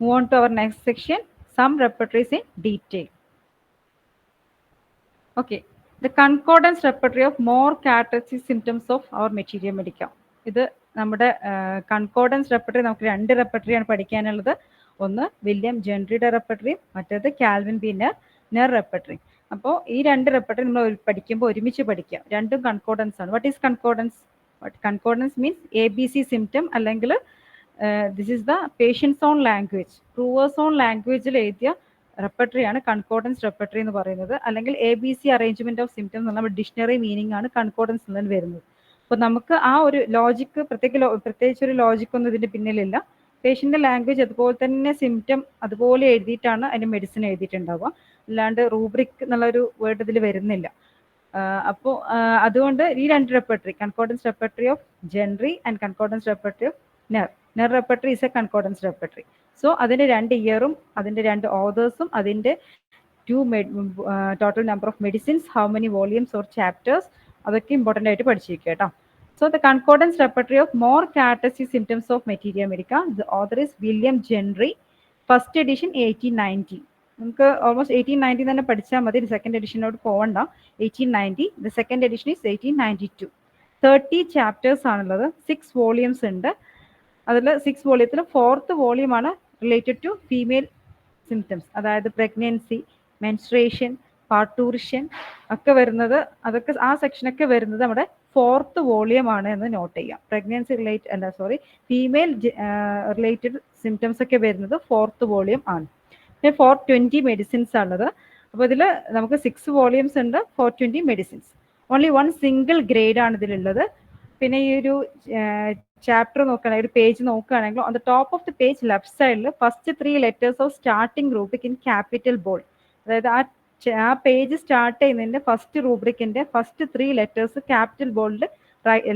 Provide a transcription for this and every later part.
Move on to our next section, some repertories in detail. Okay, the concordance repertory of more characteristic symptoms of our materia medica. ഇത് നമ്മുടെ concordance repertory നമുക്ക് 2 റെപ്പർട്ടറിയാണ് പഠിക്കാനുള്ളത്. ഒന്ന് William ജെൻട്രിയുടെ റെപ്പർട്ടറിയും മറ്റേത് Calvin B നെർ repertory. അപ്പോൾ ഈ 2 repertory നമ്മൾ പഠിക്കുമ്പോൾ ഒരുമിച്ച് പഠിക്കാം. രണ്ടും കൺകോർഡൻസ് ആണ്. What is concordance? Concordance means ABC symptom അല്ലെങ്കിൽ this is the patients own language, provers own ലാംഗ്വേജിൽ എഴുതിയ റെപ്പർട്ടറിയാണ് കൺകോർഡൻസ് റെപ്പർട്ടറി എന്ന് പറയുന്നത്. അല്ലെങ്കിൽ ABC അറേഞ്ച്മെന്റ് ഓഫ് സിംറ്റംസ് എന്ന് നമ്മുടെ ഡിക്ഷണറി മീനിങ് ആണ് കൺകോർഡൻസ് എന്ന് വരുന്നത്. അപ്പോൾ നമുക്ക് ആ ഒരു ലോജിക്ക് പ്രത്യേകിച്ച് ഒരു ലോജിക്കൊന്നും ഇതിന്റെ പിന്നിലില്ല. പേഷ്യൻ്റെ ലാംഗ്വേജ് അതുപോലെ തന്നെ സിംറ്റം അതുപോലെ എഴുതിയിട്ടാണ് അതിൻ്റെ മെഡിസിൻ എഴുതിയിട്ടുണ്ടാവുക. അല്ലാണ്ട് റൂബ്രിക് എന്നുള്ളൊരു വേർഡ് ഇതിൽ വരുന്നില്ല. അപ്പോൾ അതുകൊണ്ട് ഈ 2 repertory, concordance repertory of Gentry and concordance repertory of Knerr repertory is a concordance repertory. So അതിൻ്റെ 2 ഇയറും അതിൻ്റെ 2 ഓതേഴ്സും അതിൻ്റെ total number of medicines, how many volumes or chapters, അതൊക്കെ ഇമ്പോർട്ടൻ്റ് ആയിട്ട് പഠിച്ചിരിക്കുക കേട്ടോ. So the concordance repertory of more characteristic symptoms of materia medica, the author is William Gentry, first edition 1890. നമുക്ക് ഓൾമോസ്റ്റ് 1890 തന്നെ പഠിച്ചാൽ മതി, സെക്കൻഡ് എഡിഷനോട് പോകണ്ട. 1890, the second edition is 1892. 30 chapters ആണുള്ളത്, 6 വോളിയൂംസ് ഉണ്ട്. അതിൽ 6 വോളിയത്തിൽ 4th വോളിയൂമാണ് റിലേറ്റഡ് ടു ഫീമെയിൽ സിംറ്റംസ്, അതായത് പ്രഗ്നൻസി, മെൻസ്ട്രേഷൻ, പാർട്ടൂർഷൻ ഒക്കെ വരുന്നത്, അതൊക്കെ ആ സെക്ഷനൊക്കെ വരുന്നത് നമ്മുടെ 4th വോളിയം ആണ് എന്ന് നോട്ട് ചെയ്യാം. പ്രഗ്നൻസി ഫീമെയിൽ റിലേറ്റഡ് സിംറ്റംസ് ഒക്കെ വരുന്നത് 4th വോളിയം ആണ്. പിന്നെ 420 മെഡിസിൻസ് ആണുള്ളത്. അപ്പോൾ ഇതിൽ നമുക്ക് 6 വോളിയൂംസ് ഉണ്ട്, 420 മെഡിസിൻസ്. ഓൺലി 1 സിംഗിൾ ഗ്രേഡ് ആണ് ഇതിലുള്ളത്. പിന്നെ ഈ ഒരു ചാപ്റ്റർ നോക്കുകയാണെങ്കിൽ, ഒരു പേജ് നോക്കുകയാണെങ്കിൽ, on the top of the page left സൈഡിൽ first 3 letters of starting rubric in capital bold, അതായത് ആ പേജ് സ്റ്റാർട്ട് ചെയ്യുന്നതിൻ്റെ ഫസ്റ്റ് റൂബ്രിക്കിൻ്റെ ഫസ്റ്റ് 3 ലെറ്റേഴ്സ് ക്യാപിറ്റൽ ബോൾഡിൽ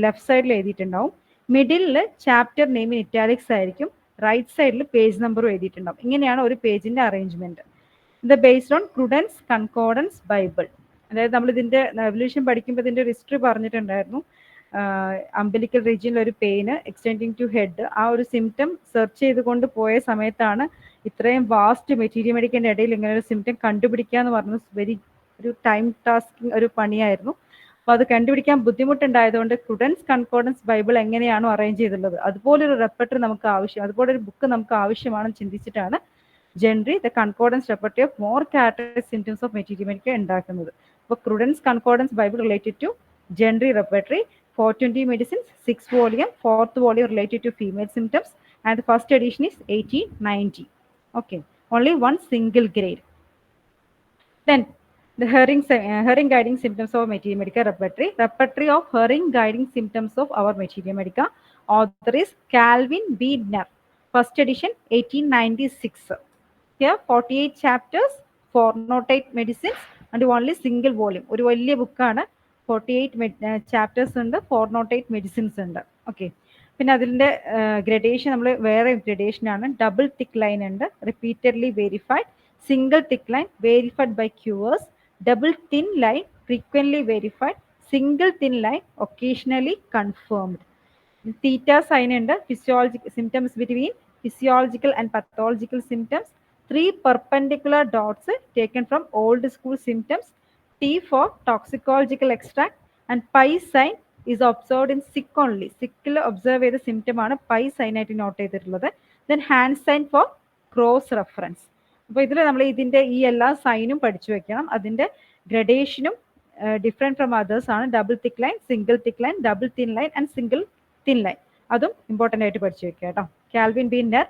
ലെഫ്റ്റ് സൈഡിൽ എഴുതിയിട്ടുണ്ടാവും. മിഡിലിൽ ചാപ്റ്റർ നെയിം ഇൻ ഇറ്റാലിക്സ് ആയിരിക്കും, റൈറ്റ് സൈഡിൽ പേജ് നമ്പറും എഴുതിയിട്ടുണ്ടാവും. ഇങ്ങനെയാണ് ഒരു പേജിൻ്റെ അറേഞ്ച്മെൻറ്റ്. ഇത് based on Cruden's concordance Bible. അതായത് നമ്മൾ ഇതിൻ്റെ എവല്യൂഷൻ പഠിക്കുമ്പോൾ ഇതിൻ്റെ ഹിസ്റ്ററി പറഞ്ഞിട്ടുണ്ടായിരുന്നു. അംബിലിക്കൽ റീജിയനിൽ ഒരു പെയിന് എക്സ്റ്റെൻഡിങ് ടു ഹെഡ്, ആ ഒരു സിംറ്റം സെർച്ച് ചെയ്തുകൊണ്ട് പോയ സമയത്താണ് ഇത്രയും വാസ്റ്റ് മെറ്റീരിയൽ മെഡിക്കലിൻ്റെ ഇടയിൽ ഇങ്ങനെ ഒരു സിംറ്റം കണ്ടുപിടിക്കുക എന്ന് പറഞ്ഞത് ഒരു ടൈം ടാസ്കിങ് ഒരു പണിയായിരുന്നു. അപ്പോൾ അത് കണ്ടുപിടിക്കാൻ ബുദ്ധിമുട്ടുണ്ടായതുകൊണ്ട് ക്രുഡൻസ് കൺകോർഡൻസ് ബൈബിൾ എങ്ങനെയാണോ അറേഞ്ച് ചെയ്തിട്ടുള്ളത് അതുപോലൊരു റെപ്പർട്ടറി നമുക്ക് ആവശ്യം, അതുപോലൊരു ബുക്ക് നമുക്ക് ആവശ്യമാണെന്ന് ചിന്തിച്ചിട്ടാണ് Gentry the concordance repertory of more characteristic symptoms of material medical ഉണ്ടാക്കുന്നത്. അപ്പോൾ Cruden's concordance Bible related to Gentry repertory, 420 medicines, 6 volume, 4th volume related to female symptoms, and the first edition is 1890. Okay, only 1 single grade. Then the Herring guiding symptoms of materia medica repertory of Herring guiding symptoms of our materia medica. Author is Calvin B. Ner, first edition 1896. Here 48 chapters, 408 medicines, and only single volume. ഒരു വലിയ ബുക്കാണ്. 48 chapters ഉണ്ട്, 408 medicines ഉണ്ട്. Okay, പിന്നെ അതിൻ്റെ gradation നമ്മൾ വേറെ ഗ്രഡേഷനാണ്. ഡബിൾ തിക്ക് ലൈൻ ഉണ്ട്, repeatedly verified, single thick line verified by cures, double thin line frequently verified, single thin line occasionally confirmed. Theta sign ഉണ്ട്, physiological symptoms between physiological and pathological symptoms, 3 perpendicular dots taken from old school symptoms, T for toxicological extract, and pi sign is observed in sick only. Sickil observe ചെയ്ത symptom ആണ് pi sign ആയിട്ട് note ചെയ്തിട്ടുള്ളത്. Then hand sign for cross reference. അപ്പോൾ ഇതിൽ നമ്മൾ ഇതിൻ്റെ ഈ എല്ലാ സൈനും പഠിച്ചു വെക്കണം. അതിൻ്റെ ഗ്രഡേഷനും ഡിഫറെൻറ്റ് ഫ്രം അതേഴ്സ് ആണ്. Double thick line, single thick line, double thin line and single thin line, അതും ഇമ്പോർട്ടൻ്റ് ആയിട്ട് പഠിച്ചു വെക്കുക കേട്ടോ. കാൽവിൻ ബി നെർ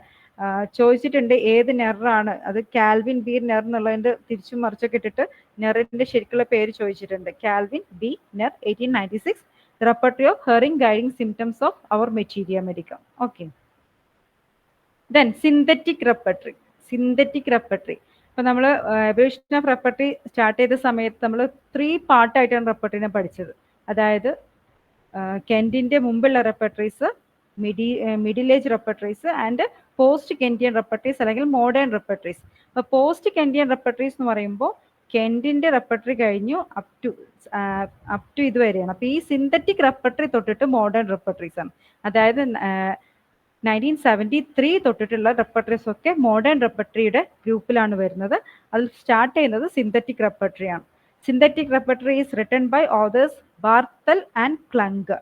ചോദിച്ചിട്ടുണ്ട് ഏത് നെറാണ്, അത് കാൽവിൻ ബി നെർ എന്നുള്ളതിൻ്റെ തിരിച്ചും മറിച്ചൊക്കെ ഇട്ടിട്ട് നെറിൻ്റെ ശരിക്കുള്ള പേര് ചോദിച്ചിട്ടുണ്ട്. Calvin B Knerr 1896, repertory of Hering guiding symptoms of our materia medica. Okay, then synthetic repertory. ഇപ്പം നമ്മൾ എവല്യൂഷൻ ഓഫ് റെപ്പർട്ടറി സ്റ്റാർട്ട് ചെയ്ത സമയത്ത് നമ്മൾ 3 പാർട്ടായിട്ടാണ് റെപ്പർട്ടറിനെ പഠിച്ചത്. അതായത് കെൻറ്റിൻ്റെ മുമ്പുള്ള റെപ്പർട്ടറീസ്, മിഡിൽ ഏജ് റെപ്പർട്ടറീസ് ആൻഡ് പോസ്റ്റ് കെൻറ്റിയൻ റെപ്പർട്ടറീസ് അല്ലെങ്കിൽ മോഡേൺ റെപ്പർട്ടറീസ്. അപ്പോൾ പോസ്റ്റ് കെൻറ്റിയൻ റെപ്പർട്ടറീസ് എന്ന് പറയുമ്പോൾ കെൻറ്റിൻ്റെ റെപ്പർട്ടറി കഴിഞ്ഞു അപ് ടു ഇതുവരെയാണ്. അപ്പോൾ ഈ സിന്തറ്റിക് റെപ്പർട്ടറി തൊട്ടിട്ട് മോഡേൺ റെപ്പർട്ടറീസ് ആണ്. അതായത് 1973 തൊട്ടിട്ടുള്ള റെപ്പർട്ടറീസ് ഒക്കെ മോഡേൺ റെപ്പർട്ടറിയുടെ ഗ്രൂപ്പിലാണ് വരുന്നത്. അതിൽ സ്റ്റാർട്ട് ചെയ്യുന്നത് സിന്തറ്റിക് റെപ്പർട്ടറിയാണ്. Synthetic repertory is written by authors Barthel and Klunker.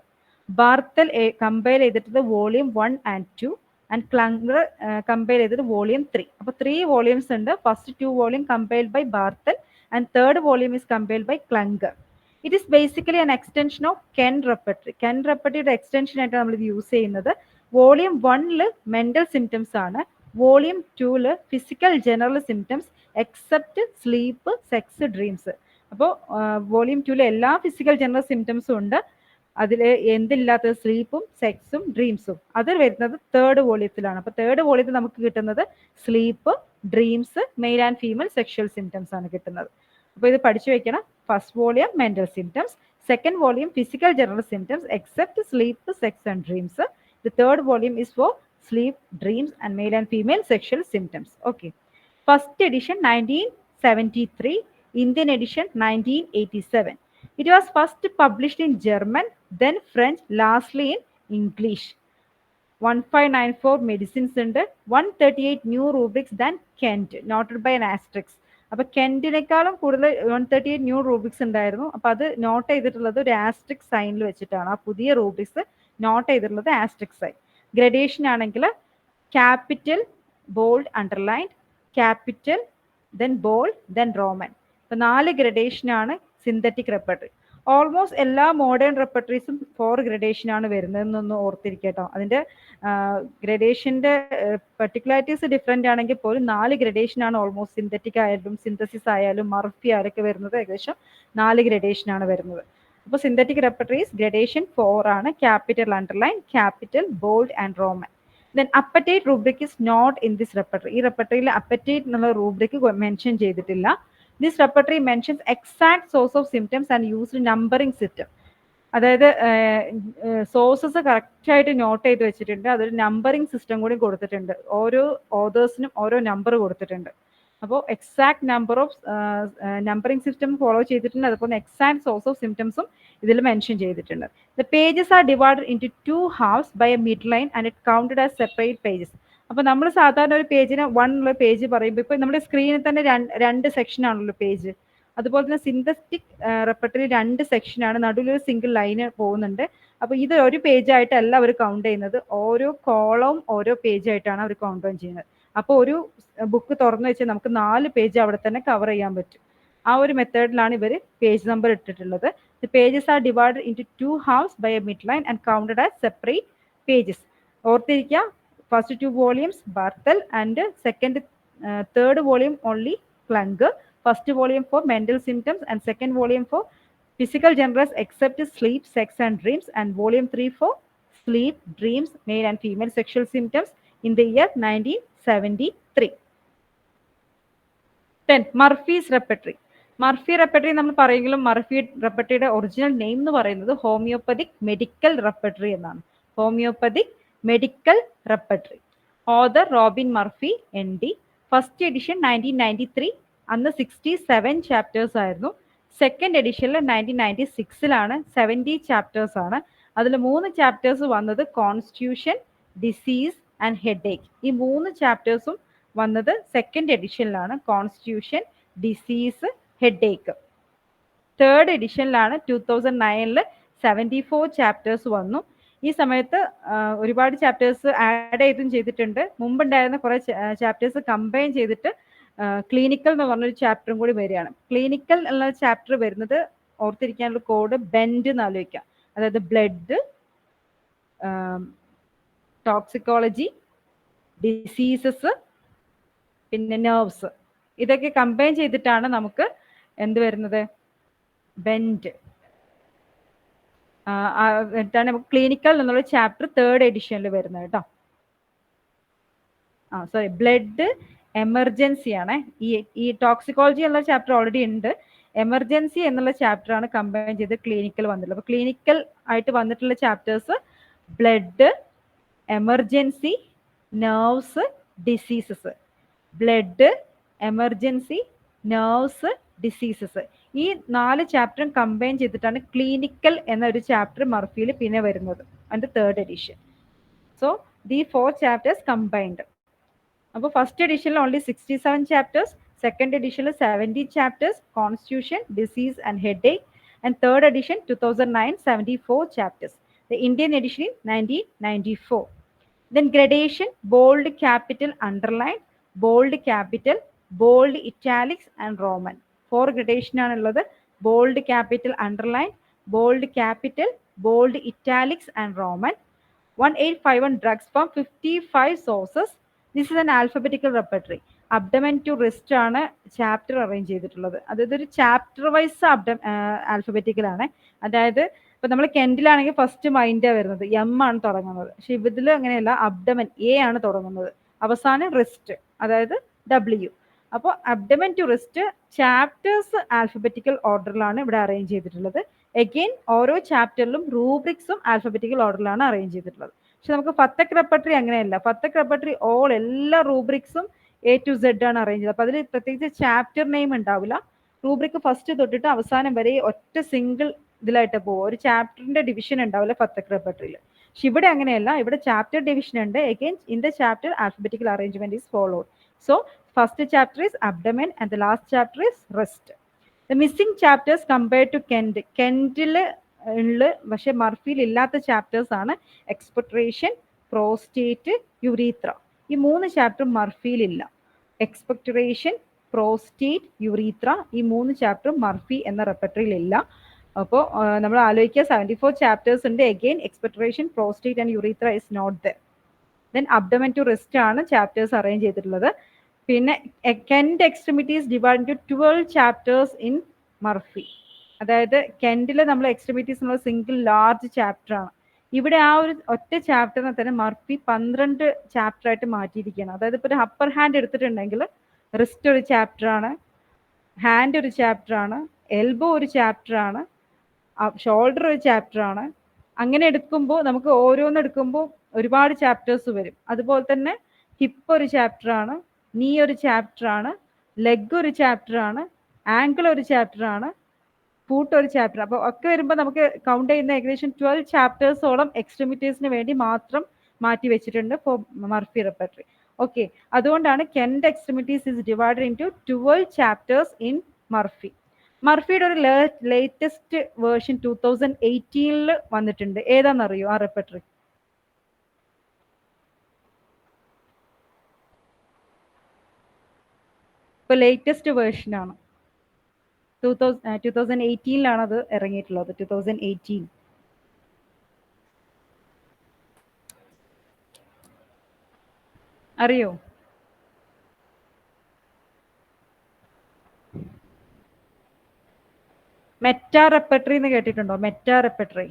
Barthel compare ചെയ്തിട്ടുള്ളത് volume 1 and 2 and Klunker compare ചെയ്തിട്ട് വോളിയം 3. അപ്പോൾ 3 വോളിയംസ് ഉണ്ട്. First 2 volume compared by Barthel and third volume is compared by Klunker. It is basically an extension of Kent repertory. Kent റെപ്പർട്ടറിയുടെ extension ആയിട്ട് നമ്മൾ ഇത് use ചെയ്യുന്നത്. Volume 1 mental symptoms ആണ്. Volume 2 physical general symptoms except sleep, sex, dreams. അപ്പോൾ volume 2 എല്ലാ physical general സിംറ്റംസും ഉണ്ട്. അതിൽ എന്തില്ലാത്തത് സ്ലീപ്പും സെക്സും ഡ്രീംസും. അത് വരുന്നത് തേർഡ് വോളിയത്തിലാണ്. അപ്പോൾ തേർഡ് വോളിയത്തിൽ നമുക്ക് കിട്ടുന്നത് sleep, dreams, male and female sexual symptoms ആണ് കിട്ടുന്നത്. അപ്പോൾ ഇത് പഠിച്ചു വെക്കണം. First volume mental symptoms, second volume physical general symptoms except sleep, sex and dreams. The third volume is for sleep, dreams and male and female sexual symptoms. Okay. First edition 1973, Indian edition 1987. It was first published in German, then French, lastly in English. 1594 medicines ഉണ്ട്. 138 new rubrics than Kent, noted by an asterisk. അപ്പോൾ കെന്റിനേക്കാളും കൂടുതൽ 138 new rubrics ഉണ്ടായിരുന്നു. അപ്പോൾ അത് not ചെയ്തിട്ടുള്ളത് ഒരു asterisk സൈനിൽ വെച്ചിട്ടാണ്. ആ പുതിയ റൂബ്രിക്സ് നോട്ട് ചെയ്തിട്ടുള്ളത് ആസ്ട്രിക് സൈൻ. ഗ്രഡേഷൻ ആണെങ്കിൽ capital, bold, underlined, capital, then bold, then Roman. അപ്പോൾ 4 ഗ്രഡേഷനാണ് സിന്തറ്റിക് റെപ്പർട്ടറി. ഓൾമോസ്റ്റ് എല്ലാ മോഡേൺ റെപ്പർട്ടറീസും 4 ഗ്രഡേഷനാണ് വരുന്നതെന്നൊന്ന് ഓർത്തിരിക്കട്ടോ. അതിൻ്റെ ഗ്രഡേഷൻ്റെ പെർട്ടിക്കുലാരിറ്റീസ് ഡിഫറെൻ്റ് ആണെങ്കിൽ പോലും 4 ഗ്രഡേഷനാണ് ഓൾമോസ്റ്റ് സിന്തറ്റിക് ആയാലും സിന്തസിസ് ആയാലും മർഫി ആയാലൊക്കെ വരുന്നത്. ഏകദേശം 4 ഗ്രഡേഷനാണ് വരുന്നത്. അപ്പോൾ സിന്തറ്റിക് റെപ്പർട്ടറീസ് ഗ്രഡേഷൻ 4 ആണ്. Capital, underline, capital, bold and roman. Then appetite rubric is not in this repertory. ഈ റെപ്പർട്ടറിയിൽ അപ്പറ്റൈറ്റ് എന്നുള്ള റൂബ്രിക് മെൻഷൻ ചെയ്തിട്ടില്ല. This repertory mentions exact source of symptoms and used numbering system. അതായത് സോഴ്സസ് കറക്റ്റായിട്ട് not ചെയ്ത് വെച്ചിട്ടുണ്ട്. അതൊരു നമ്പറിംഗ് സിസ്റ്റം കൂടി കൊടുത്തിട്ടുണ്ട്. ഓരോ ഓതേഴ്സിനും ഓരോ നമ്പർ കൊടുത്തിട്ടുണ്ട്. അപ്പോൾ exact number of numbering system follow ചെയ്തിട്ടുണ്ട്. അതുപോലെ എക്സാക്ട് സോഴ്സ് ഓഫ് സിംറ്റംസും ഇതിൽ മെൻഷൻ ചെയ്തിട്ടുണ്ട്. The pages are divided into 2 halves by a mid line and it counted as separate pages. അപ്പോൾ നമ്മൾ സാധാരണ ഒരു പേജിന് 1 ഉള്ള പേജ് പറയുമ്പോൾ ഇപ്പോൾ നമ്മുടെ സ്ക്രീനിൽ തന്നെ 2 സെക്ഷനാണല്ലോ പേജ്. അതുപോലെ തന്നെ സിന്തറ്റിക് റെപ്പർട്ടറി 2 സെക്ഷനാണ്. നടുവിലൊരു സിംഗിൾ ലൈന് പോകുന്നുണ്ട്. അപ്പോൾ ഇത് ഒരു പേജായിട്ടല്ല അവർ കൗണ്ട് ചെയ്യുന്നത്. ഓരോ കോളവും ഓരോ പേജായിട്ടാണ് അവർ കൗണ്ട് ഡൗൺ ചെയ്യുന്നത്. അപ്പോൾ ഒരു ബുക്ക് തുറന്നു വെച്ചാൽ നമുക്ക് 4 പേജ് അവിടെ തന്നെ കവർ ചെയ്യാൻ പറ്റും. ആ ഒരു മെത്തേഡിലാണ് ഇവർ പേജ് നമ്പർ ഇട്ടിട്ടുള്ളത്. The pages are divided into 2 halves by a mid line and counted as separate pages. ഓർത്തിരിക്കുക, first 2 volumes Barthel and third volume only Klunger. First volume for mental symptoms and second volume for physical genres except sleep, sex and dreams, and volume 3 for sleep, dreams, male and female sexual symptoms in the year 1973. Then Murphy's repertory. Murphy repertory നമ്മൾ പറയുമെങ്കിലും Murphy റെപ്പർട്ടറിയുടെ original name എന്ന് പറയുന്നത് homeopathic medical repertory എന്നാണ്. Homeopathic medical repertory. Author Robin Murphy ND. First edition 1993. അന്ന് 67 chapters ആയിരുന്നു. Second എഡിഷനിൽ 1996 70 chapters ആണ്. അതിൽ 3 ചാപ്റ്റേഴ്സ് വന്നത് കോൺസ്റ്റിറ്റ്യൂഷൻ, ഡിസീസ് ആൻഡ് ഹെഡേക്ക്. ഈ 3 ചാപ്റ്റേഴ്സും വന്നത് സെക്കൻഡ് എഡിഷനിലാണ്. Constitution, disease, headache. തേർഡ് എഡിഷനിലാണ് 2009 74 ചാപ്റ്റേഴ്സ് വന്നു. ഈ സമയത്ത് ഒരുപാട് ചാപ്റ്റേഴ്സ് ആഡ് ചെയ്തും ചെയ്തിട്ടുണ്ട്. മുമ്പുണ്ടായിരുന്ന കുറേ ചാപ്റ്റേഴ്സ് കമ്പൈൻ ചെയ്തിട്ട് ക്ലിനിക്കൽ എന്ന് പറഞ്ഞൊരു ചാപ്റ്ററും കൂടി വരികയാണ്. ക്ലിനിക്കൽ എന്ന ചാപ്റ്റർ വരുന്നത് ഓർത്തിരിക്കാനുള്ള കോഡ് ബെൻഡ് എന്ന് ആലോചിക്കാം. അതായത് ബ്ലഡ്, ടോക്സിക്കോളജി, ഡിസീസസ്, പിന്നെ നെർവ്സ്, ഇതൊക്കെ കമ്പൈൻ ചെയ്തിട്ടാണ് നമുക്ക് എന്ത് വരുന്നത്, ബെൻഡ്. എന്നിട്ടാണ് നമുക്ക് ക്ലിനിക്കൽ എന്നുള്ള ചാപ്റ്റർ തേർഡ് എഡിഷനിൽ വരുന്നത് കേട്ടോ. സോറി, ബ്ലഡ് എമർജൻസി ആണ്. ഈ ടോക്സിക്കോളജി എന്നുള്ള ചാപ്റ്റർ ഓൾറെഡി ഉണ്ട്. എമർജൻസി എന്നുള്ള ചാപ്റ്റർ ആണ് കമ്പൈൻ ചെയ്ത് ക്ലിനിക്കൽ വന്നിട്ടുള്ളത്. അപ്പോൾ ക്ലിനിക്കൽ ആയിട്ട് വന്നിട്ടുള്ള chapters blood, emergency, nerves, diseases. Blood, emergency, nerves, diseases. ഈ 4 ചാപ്റ്ററും കമ്പൈൻ ചെയ്തിട്ടാണ് ക്ലിനിക്കൽ എന്നൊരു ചാപ്റ്റർ മർഫിയിൽ പിന്നെ വരുന്നത്, അതിൻ്റെ third edition. So the 4 chapters combined. അപ്പോൾ ഫസ്റ്റ് എഡിഷനിൽ ഓൺലി 67 ചാപ്റ്റേഴ്സ്, സെക്കൻഡ് എഡിഷനിൽ 70 chapters, constitution, disease and headache, and third edition 2009 74 chapters. The Indian edition in 1994. Then gradation: bold, capital, underline, bold, capital, bold, italics and Roman. 4 gradation ആണുള്ളത്. bold, capital, underline, bold, capital, bold, italics and Roman. 1851 drugs from 55 sources. This is an alphabetical repertory. Abdomen to wrist ആണ് chapter arrange ചെയ്തിട്ടുള്ളത്. അതായത് ഒരു chapter wise alphabetical ആണ്. അതായത് ഇപ്പൊ നമ്മൾ കെൻഡിലാണെങ്കിൽ first മൈൻഡാണ് വരുന്നത്, എം ആണ് തുടങ്ങുന്നത്. പക്ഷെ ഇതിൽ അങ്ങനെയല്ല, അബ്ഡമൻ എ ആണ് തുടങ്ങുന്നത്, അവസാനം റിസ്റ്റ് അതായത് ഡബ്ല്യു. അപ്പോൾ abdomen to wrist chapters alphabetical ഓർഡറിലാണ് ഇവിടെ അറേഞ്ച് ചെയ്തിട്ടുള്ളത്. എഗെയിൻ ഓരോ ചാപ്റ്ററിലും റൂബ്രിക്സും ആൽഫബറ്റിക്കൽ ഓർഡറിലാണ് അറേഞ്ച് ചെയ്തിട്ടുള്ളത്. പക്ഷെ നമുക്ക് ഫത്തക് റെപ്പർട്ടറി അങ്ങനെയല്ല. ഫത്തക് റെപ്പർട്ടറി എല്ലാ റൂബ്രിക്സും A to Z ആണ് അറേഞ്ച് ചെയ്തത്. അപ്പോൾ അതിൽ പ്രത്യേകിച്ച് ചാപ്റ്റർ നെയിം ഉണ്ടാവില്ല. റൂബ്രിക് ഫസ്റ്റ് തൊട്ടിട്ട് അവസാനം വരെ ഒറ്റ സിംഗിൾ ഇതിലായിട്ട് പോകും. ഒരു ചാപ്റ്ററിന്റെ ഡിവിഷൻ ഉണ്ടാവില്ല ഫത്തക് റെപ്പർട്ടറിയിൽ. പക്ഷെ ഇവിടെ അങ്ങനെയല്ല, ഇവിടെ ചാപ്റ്റർ ഡിവിഷൻ ഉണ്ട്. Again in the chapter alphabetical arrangement is followed. So first chapter is abdomen and the last chapter is wrist. The missing chapters compared to Kent. കെൻഡിൽ ഉള്ള പക്ഷെ മർഫിയിൽ ഇല്ലാത്ത ചാപ്റ്റേഴ്സ് ആണ് എക്സ്പെക്ട്രേഷൻ, പ്രോസ്റ്റേറ്റ്, യുറീത്ര. ഈ 3 ചാപ്റ്റർ മർഫിയിലില്ല. എക്സ്പെക്ട്രേഷൻ, പ്രോസ്റ്റേറ്റ്, യുറീത്ര, ഈ 3 chapter Murphy എന്ന റെപ്പർട്ടറിയിലില്ല. അപ്പോൾ നമ്മൾ ആലോചിക്കുക, 74 ചാപ്റ്റേഴ്സ് ഉണ്ട്. Again expectoration, prostate and urethra is not there. Then abdomen to wrist ആണ് ചാപ്റ്റേഴ്സ് അറേഞ്ച് ചെയ്തിട്ടുള്ളത്. പിന്നെ Kent extremities divide into 12 chapters in Murphy. അതായത് കെൻഡിൽ നമ്മൾ എക്സ്ട്രിമിറ്റീസ് എന്നുള്ള സിംഗിൾ ലാർജ് ചാപ്റ്റർ ആണ്. ഇവിടെ ആ ഒരു ഒറ്റ ചാപ്റ്ററിനെ തന്നെ മർഫി 12 ചാപ്റ്റർ ആയിട്ട് മാറ്റിയിരിക്കുകയാണ്. അതായത് ഇപ്പോൾ ഒരു അപ്പർ ഹാൻഡ് എടുത്തിട്ടുണ്ടെങ്കിൽ റിസ്റ്റ് ഒരു ചാപ്റ്റർ ആണ്, ഹാൻഡ് ഒരു ചാപ്റ്റർ ആണ്, എൽബോ ഒരു ചാപ്റ്റർ ആണ്, ഷോൾഡർ ഒരു ചാപ്റ്റർ ആണ്. അങ്ങനെ എടുക്കുമ്പോൾ നമുക്ക് ഓരോന്ന് എടുക്കുമ്പോൾ ഒരുപാട് ചാപ്റ്റേഴ്സ് വരും. അതുപോലെ തന്നെ ഹിപ്പ് ഒരു ചാപ്റ്റർ ആണ്, നീ ഒരു ചാപ്റ്റർ ആണ്, ലെഗ് ഒരു ചാപ്റ്റർ ആണ്, ആങ്കിൾ ഒരു ചാപ്റ്റർ ആണ്, ഫൂട്ട് ഒരു ചാപ്റ്റർ. അപ്പോൾ ഒക്കെ വരുമ്പോൾ നമുക്ക് കൗണ്ട് ചെയ്യുന്ന ഏകദേശം 12 ചാപ്റ്റേഴ്സോളം എക്സ്ട്രിമിറ്റീസിന് വേണ്ടി മാത്രം മാറ്റി വെച്ചിട്ടുണ്ട് ഫോർ മർഫി റെപ്പർട്ടറി. ഓക്കെ, അതുകൊണ്ടാണ് Kent extremities is divided into 12 chapters in Murphy. മർഫിയുടെ ഒരു ലേറ്റസ്റ്റ് വേർഷൻ 2018 വന്നിട്ടുണ്ട്. ഏതാണെന്നറിയോ ആ റെപ്പർട്ടറി? ഇപ്പൊ ലേറ്റസ്റ്റ് വേർഷൻ ആണ്. 2018 അത് ഇറങ്ങിയിട്ടുള്ളത്. 2018 അറിയോ? മെറ്റാ റെപ്പർട്ടറി എന്ന് കേട്ടിട്ടുണ്ടോ? മെറ്റാ റെപ്പർട്ടറി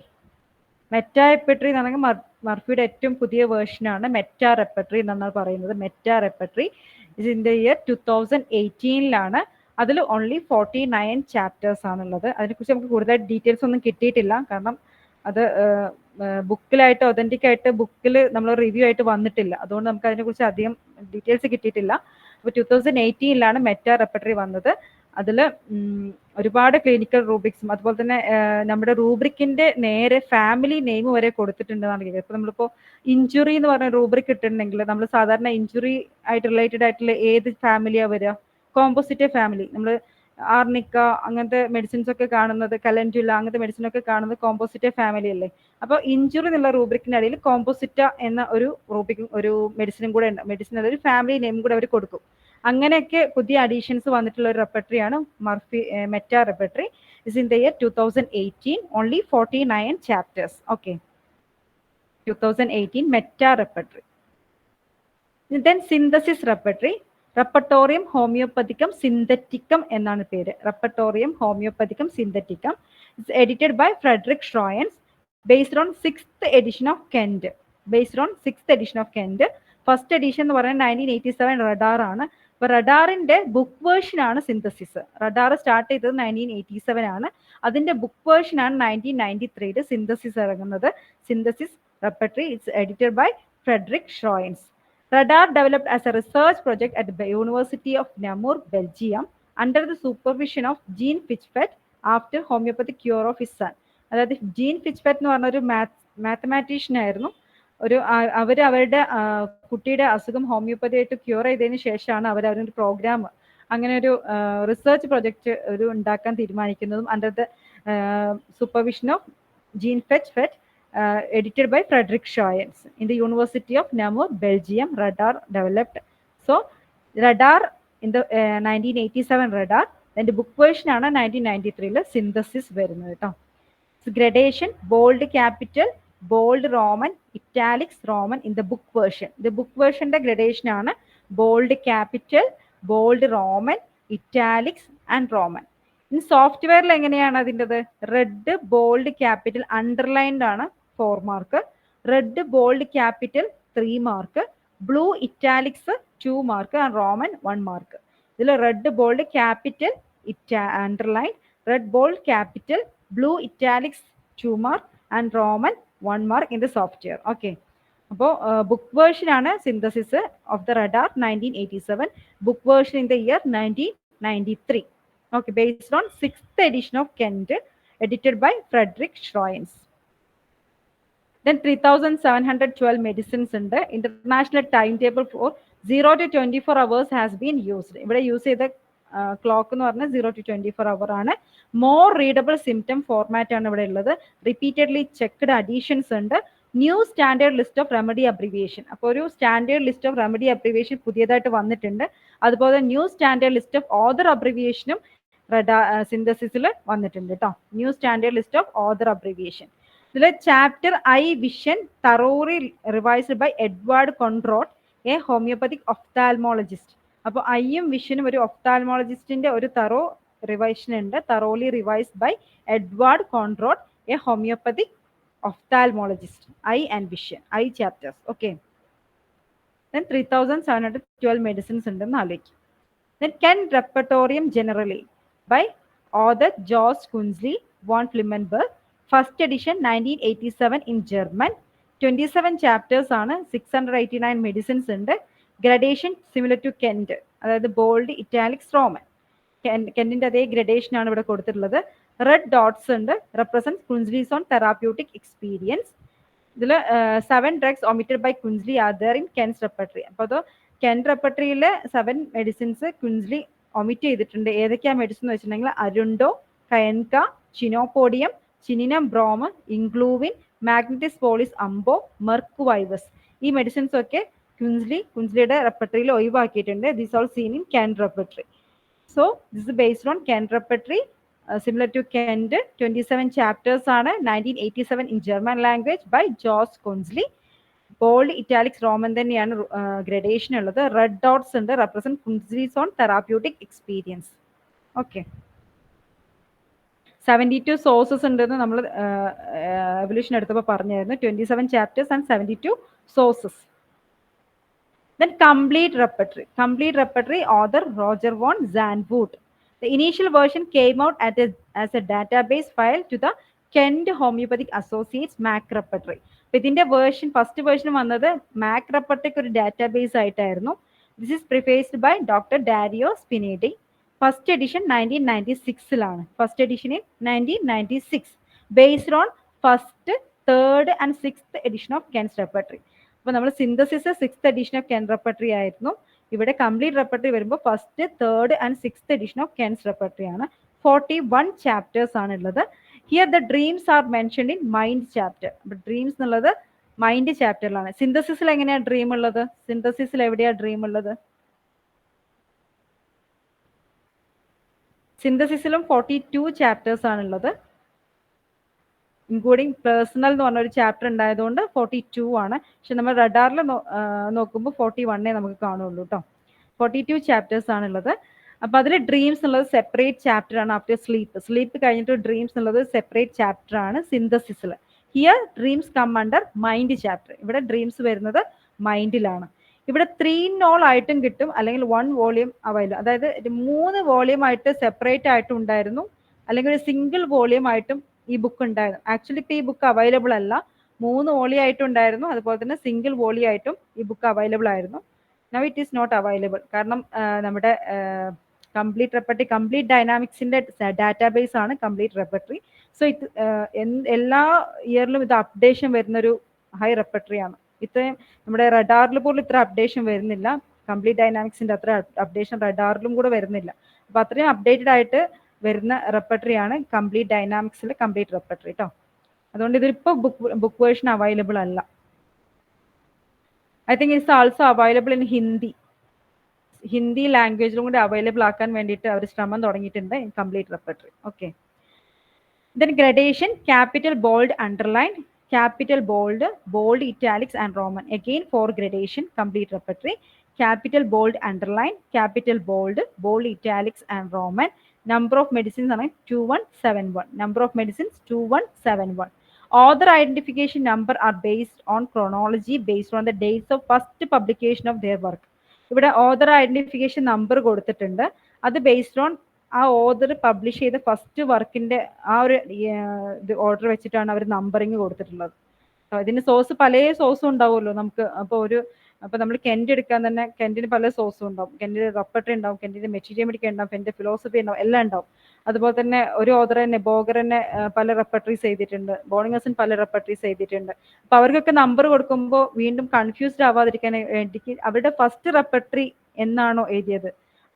എന്ന് പറഞ്ഞാൽ മർഫിയുടെ ഏറ്റവും പുതിയ വേർഷനാണ് മെറ്റാ റെപ്പർട്ടറി എന്നാണ് പറയുന്നത്. Meta repertory is in the year 2018 അതിൽ ഓൺലി 49 ചാപ്റ്റേഴ്സ് ആണുള്ളത്. അതിനെക്കുറിച്ച് നമുക്ക് കൂടുതൽ ഡീറ്റെയിൽസ് ഒന്നും കിട്ടിയിട്ടില്ല. കാരണം അത് ബുക്കിലായിട്ട് ഒതന്റിക് ആയിട്ട് ബുക്കിൽ നമ്മൾ റിവ്യൂ ആയിട്ട് വന്നിട്ടില്ല. അതുകൊണ്ട് നമുക്ക് അതിനെക്കുറിച്ച് അധികം ഡീറ്റെയിൽസ് കിട്ടിയിട്ടില്ല. അപ്പോൾ 2018 മെറ്റാ റെപ്പർട്ടറി വന്നത്. അതിൽ ഒരുപാട് ക്ലിനിക്കൽ റൂബ്രിക്സും അതുപോലെ തന്നെ നമ്മുടെ റൂബ്രിക്കിന്റെ നേരെ ഫാമിലി നെയിം വരെ കൊടുത്തിട്ടുണ്ടെന്നാണ് കേൾക്കുന്നത്. ഇപ്പോൾ നമ്മളിപ്പോൾ ഇഞ്ചുറി എന്ന് പറഞ്ഞ റൂബ്രിക് ഇട്ടിട്ടുണ്ടെങ്കിൽ നമ്മൾ സാധാരണ ഇഞ്ചുറി ആയിട്ട് റിലേറ്റഡ് ആയിട്ടുള്ള ഏത് ഫാമിലിയാണ് വരിക? Composite family. നമ്മൾ ആർണിക്ക അങ്ങനത്തെ മെഡിസിൻസ് ഒക്കെ കാണുന്നത്, കലൻഡുല അങ്ങനത്തെ മെഡിസിൻ ഒക്കെ കാണുന്നത് കോമ്പോസിറ്റ് ഫാമിലി അല്ലേ? അപ്പോൾ ഇഞ്ചുറി എന്നുള്ള റൂബ്രിക്കിന്റെ അടിയിൽ കോമ്പോസിറ്റ എന്ന ഒരു ഒരു മെഡിസിനും കൂടെ ഉണ്ട്. മെഡിസിൻ ഒരു ഫാമിലി നെയിം കൂടെ അവർ കൊടുക്കും. അങ്ങനെയൊക്കെ പുതിയ അഡീഷൻസ് വന്നിട്ടുള്ള ഒരു റെപ്പർട്ടറിയാണ് Murphy meta repertory. Is in the year 2018, only 49 chapters. Okay, 2018 meta repertory. Then synthesis repertory. Repertorium homeopathicum syntheticum എന്നാണ് പേര്. Repertorium homeopathicum syntheticum. It's edited by Frederik Schroyens, based on 6th edition of Kent. First edition എന്ന് പറയുന്നത് 1987 Radar ആണ്. അപ്പോൾ റഡാറിന്റെ book version ആണ് synthesis. Radar start ചെയ്തത് 1987 ആണ്. അതിന്റെ ബുക്ക് വേർഷൻ ആണ് 1993 സിന്തസിസ് ഇറങ്ങുന്നത്. Synthesis repertory it's edited by Frederik Schroyens. Radar developed as a research project at the University of Namur, Belgium, under the supervision of Jean Fichpet after homeopathic cure of his son. അതായത് gene ഫിച്ച്പെറ്റ് എന്ന് പറഞ്ഞൊരു mathematician ആയിരുന്നു. അവരുടെ കുട്ടിയുടെ അസുഖം homeopathy ആയിട്ട് cure ചെയ്തതിന് ശേഷമാണ് അവരൊരു പ്രോഗ്രാം, അങ്ങനെ ഒരു റിസർച്ച് പ്രൊജക്റ്റ് ഉണ്ടാക്കാൻ തീരുമാനിക്കുന്നതും under the supervision of Jean ഫെറ്റ് edited by Frederick Schoyens in the University of Namur, Belgium. Radar developed. So radar in the 1987 radar, then the book version ആണ് 1993 സിന്തസിസ് വരുന്നത് കേട്ടോ. Gradation, bold capital, bold Roman, italics Roman in the book version. The book version the gradation ആണ് bold capital, bold Roman, italics and Roman. In software എങ്ങനെയാണ് അതിൻ്റെത്? Red bold capital underlined ആണ് 4 mark, red bold capital 3 mark, blue italics 2 mark and roman 1 mark. ഇതിൽ red bold capital underline, red bold capital, blue italics 2 mark and roman 1 mark in the software. Okay, അപ്പോൾ book version ആണ് synthesis of the Radar 1987, book version in the year 1993. Okay, based on 6th edition of Kent, edited by Frederick Schoyens. Then 3712 medicines in the international timetable for 0 to 24 hours has been used. ഇവിടെ use ചെയ്ത clock എന്ന് പറഞ്ഞാൽ 0 to 24 hour ആണ്. More readable symptom format ആണ് ഇവിടെ ഉള്ളത്. Repeatedly checked additions ഉണ്ട്. New standard list of remedy abbreviation, അപ്പോൾ ഒരു standard list of remedy abbreviation പുതിയതായിട്ട് വന്നിട്ടുണ്ട്. അതുപോലെ new standard list of other അബ്രിവിയേഷനും സിന്തസിസിൽ വന്നിട്ടുണ്ട് കേട്ടോ. New standard list of other abbreviation. ഇതിൽ chapter eye vision thoroughly revised by Edward Kondrot, a homeopathic ophthalmologist. അപ്പോൾ ഐയും വിഷനും ഒരു ഒഫ്താൽമോളജിസ്റ്റിന്റെ ഒരു തറോ റിവൈഷൻ ഉണ്ട്. Thoroughly revised by Edward Kondrot, a homeopathic ophthalmologist. Eye and vision, eye chapters. Okay, then 3712 medicines ഉണ്ടെന്ന് ആലോചിക്കും. Then Kent repertorium generally by author George Kunzli von Flimmenberg, first edition 1987 in German. 27 chapters ആണ്, 689 medicines ഉണ്ട്. Gradation similar to Kent, അതായത് bold italics Roman. കെന്റിന്റെ അതേ gradation ആണ് ഇവിടെ കൊടുത്തിട്ടുള്ളത്. Red dots ഉണ്ട്, represent Kunzli's own therapeutic experience. ഇതിൽ 7 drugs omitted by Kunzli are there in Kent's repertory. അപ്പോൾ അത് കെന്റ് റെപ്പർട്ടറിയിൽ 7 മെഡിസിൻസ് കുൻസ്ലി ഒമിറ്റ് ചെയ്തിട്ടുണ്ട്. ഏതൊക്കെയാ മെഡിസിൻ എന്ന് വെച്ചിട്ടുണ്ടെങ്കിൽ അരുണ്ടോ, കയൻക, ചിനോപോഡിയം, ചിനിനം ബ്രോമ്, ഇൻഗ്ലൂവിൻ, മാഗ്നറ്റിസ് പോളിസ് അംബോ, മെർക്കുവൈവസ്. ഈ മെഡിസിൻസ് ഒക്കെ കുൻസ്ലിയുടെ റെപ്പർട്ടറിയിൽ ഒഴിവാക്കിയിട്ടുണ്ട്. This all seen in Kent repertory. So this is based on Kent repertory, similar to Kent. 27 chapters ആണ്, 1987 in German language by George Kunzli. Bold italics roman തന്നെയാണ് ഗ്രഡേഷൻ ഉള്ളത്. റെഡ് ഡോട്ട്സ് ഉണ്ട്, represent Kunzli's own therapeutic experience. Okay, 72 sources ഉണ്ടെന്ന് നമ്മൾ evolution എടുത്തപ്പോൾ പറഞ്ഞായിരുന്നു. 27 chapters and 72 sources. Then complete repertory. Complete repertory, author Roger von Zandvoort. The initial version came out as a database file to the Kent Homeopathic Associates MAC repertory. അപ്പോൾ ഇതിന്റെ version, first version വന്നത് MAC റെപ്പർട്ടറിക്ക് ഒരു database ആയിട്ടായിരുന്നു. This is prefaced by doctor Dario Spinedi. First edition 1996 first edition in 1996, based on first, third and 6th edition of Kent's repertory. അപ്പോൾ നമ്മൾ synthesis 6th edition of Kent repertory ആയിരുന്നു. ഇവിടെ complete repertory വരുമ്പോൾ first, third and 6th edition of Kent's repertory ആണ്. 41 chapters ആണുള്ളത്. Here the dreams are mentioned in mind chapter. അപ്പോൾ dreams എന്നുള്ളത് mind ചാപ്റ്ററിലാണ്. സിന്തസിസിൽ എങ്ങനെയാണ് ഡ്രീം ഉള്ളത്? സിന്തസിസിൽ എവിടെയാണ് ഡ്രീം ഉള്ളത്? സിന്തസിസിലും 42 ചാപ്റ്റേഴ്സ് ആണുള്ളത്, ഇൻക്ലൂഡിങ് പേഴ്സണൽ എന്ന് പറഞ്ഞൊരു ചാപ്റ്റർ ഉണ്ടായതുകൊണ്ട് 42 ആണ്. പക്ഷെ നമ്മൾ റഡാറിൽ നോക്കുമ്പോൾ 41 നമുക്ക് കാണുള്ളൂ കേട്ടോ. 42 ചാപ്റ്റേഴ്സ് ആണുള്ളത്. അപ്പോൾ അതിൽ ഡ്രീംസ് എന്നുള്ളത് സെപ്പറേറ്റ് ചാപ്റ്റർ ആണ്. ആഫ്റ്റർ സ്ലീപ്പ് കഴിഞ്ഞിട്ട് ഡ്രീംസ് എന്നുള്ളത് സെപ്പറേറ്റ് ചാപ്റ്റർ ആണ് സിന്തസിസിൽ. Here dreams come under mind chapter. ഇവിടെ ഡ്രീംസ് വരുന്നത് മൈൻഡിലാണ്. ഇവിടെ 3 in all ആയിട്ടും കിട്ടും, അല്ലെങ്കിൽ 1 volume അവൈലബിൾ. അതായത് 3 volume ആയിട്ട് സെപ്പറേറ്റ് ആയിട്ടും ഉണ്ടായിരുന്നു, അല്ലെങ്കിൽ ഒരു സിംഗിൾ വോളിയം ആയിട്ടും ഈ ബുക്ക് ഉണ്ടായിരുന്നു. ആക്ച്വലി ഇപ്പോൾ ഈ ബുക്ക് അവൈലബിൾ അല്ല. 3 വോളിയം ആയിട്ടും ഉണ്ടായിരുന്നു, അതുപോലെ തന്നെ സിംഗിൾ വോളിയം ആയിട്ടും ഈ ബുക്ക് അവൈലബിൾ ആയിരുന്നു. Now it is not available. കാരണം നമ്മുടെ കംപ്ലീറ്റ് റെപ്പർട്ടറി, കംപ്ലീറ്റ് ഡൈനാമിക്സിന്റെ ഡാറ്റാബേസ് ആണ് കംപ്ലീറ്റ് റെപ്പർട്ടറി. സോ ഇത് എല്ലാ ഇയറിലും ഇത് അപ്ഡേഷൻ വരുന്നൊരു ഹൈ റെപ്പർട്ടറി ആണ്. ഇത്രയും നമ്മുടെ റഡാറിൽ പോലും ഇത്ര അപ്ഡേഷൻ വരുന്നില്ല. കംപ്ലീറ്റ് ഡൈനാമിക്സിന്റെ അത്ര അപ്ഡേഷൻ റഡാറിലും കൂടെ വരുന്നില്ല. അപ്പൊ അത്രയും അപ്ഡേറ്റഡ് ആയിട്ട് വരുന്ന റെപ്പർട്ടറി ആണ് കംപ്ലീറ്റ് ഡൈനാമിക്സിലെ കംപ്ലീറ്റ് റെപ്പർട്ടറി കേട്ടോ. അതുകൊണ്ട് ഇതിപ്പോ ബുക്ക് വേർഷൻ അവൈലബിൾ അല്ല. I think it's also available in Hindi ലാംഗ്വേജിലും കൂടി അവൈലബിൾ ആക്കാൻ വേണ്ടിയിട്ട് അവർ ശ്രമം തുടങ്ങിയിട്ടുണ്ട് in complete repertory. Okay. Then gradation, capital, bold, underline, capital, bold, bold, italics and Roman. Again for gradation, complete repertory. Capital, bold, underline, capital, bold, bold, italics and Roman. Number of medicines are 2171. Number of medicines 2171. Author identification number are based on chronology based on the dates of first publication of their work. ഇവിടെ author identification number കൊടുത്തിട്ടുണ്ട്. അത് based on ആ author publish ചെയ്ത first വർക്കിന്റെ ആ ഒരു order വെച്ചിട്ടാണ് അവർ numbering കൊടുത്തിട്ടുള്ളത്. ഇതിന് സോഴ്സ് പല സോഴ്സും ഉണ്ടാവുമല്ലോ നമുക്ക്. അപ്പോൾ നമ്മൾ കെന്റ് എടുക്കാൻ തന്നെ കെന്റിന് പല സോഴ്സും ഉണ്ടാവും. കെന്റിന്റെ റെപ്പർട്ടറി ഉണ്ടാവും, കെന്റിന്റെ മെറ്റീരിയം മെഡിക്ക ഉണ്ടാവും, കെന്റിന്റെ ഫിലോസഫി ഉണ്ടാവും, എല്ലാം ഉണ്ടാവും. അതുപോലെ തന്നെ ഒരു ഓതർ തന്നെ ബോഗർ തന്നെ പല റെപ്പർട്ടറീസ് ചെയ്തിട്ടുണ്ട്, ബോണിങ്ങസൺ പല റെപ്പർട്ടറീസ് ചെയ്തിട്ടുണ്ട്. അപ്പൊ അവർക്കൊക്കെ നമ്പർ കൊടുക്കുമ്പോൾ വീണ്ടും കൺഫ്യൂസ്ഡ് ആവാതിരിക്കാൻ വേണ്ടി അവരുടെ ഫസ്റ്റ് റെപ്പർട്ടറി എന്നാണോ എഴുതിയത്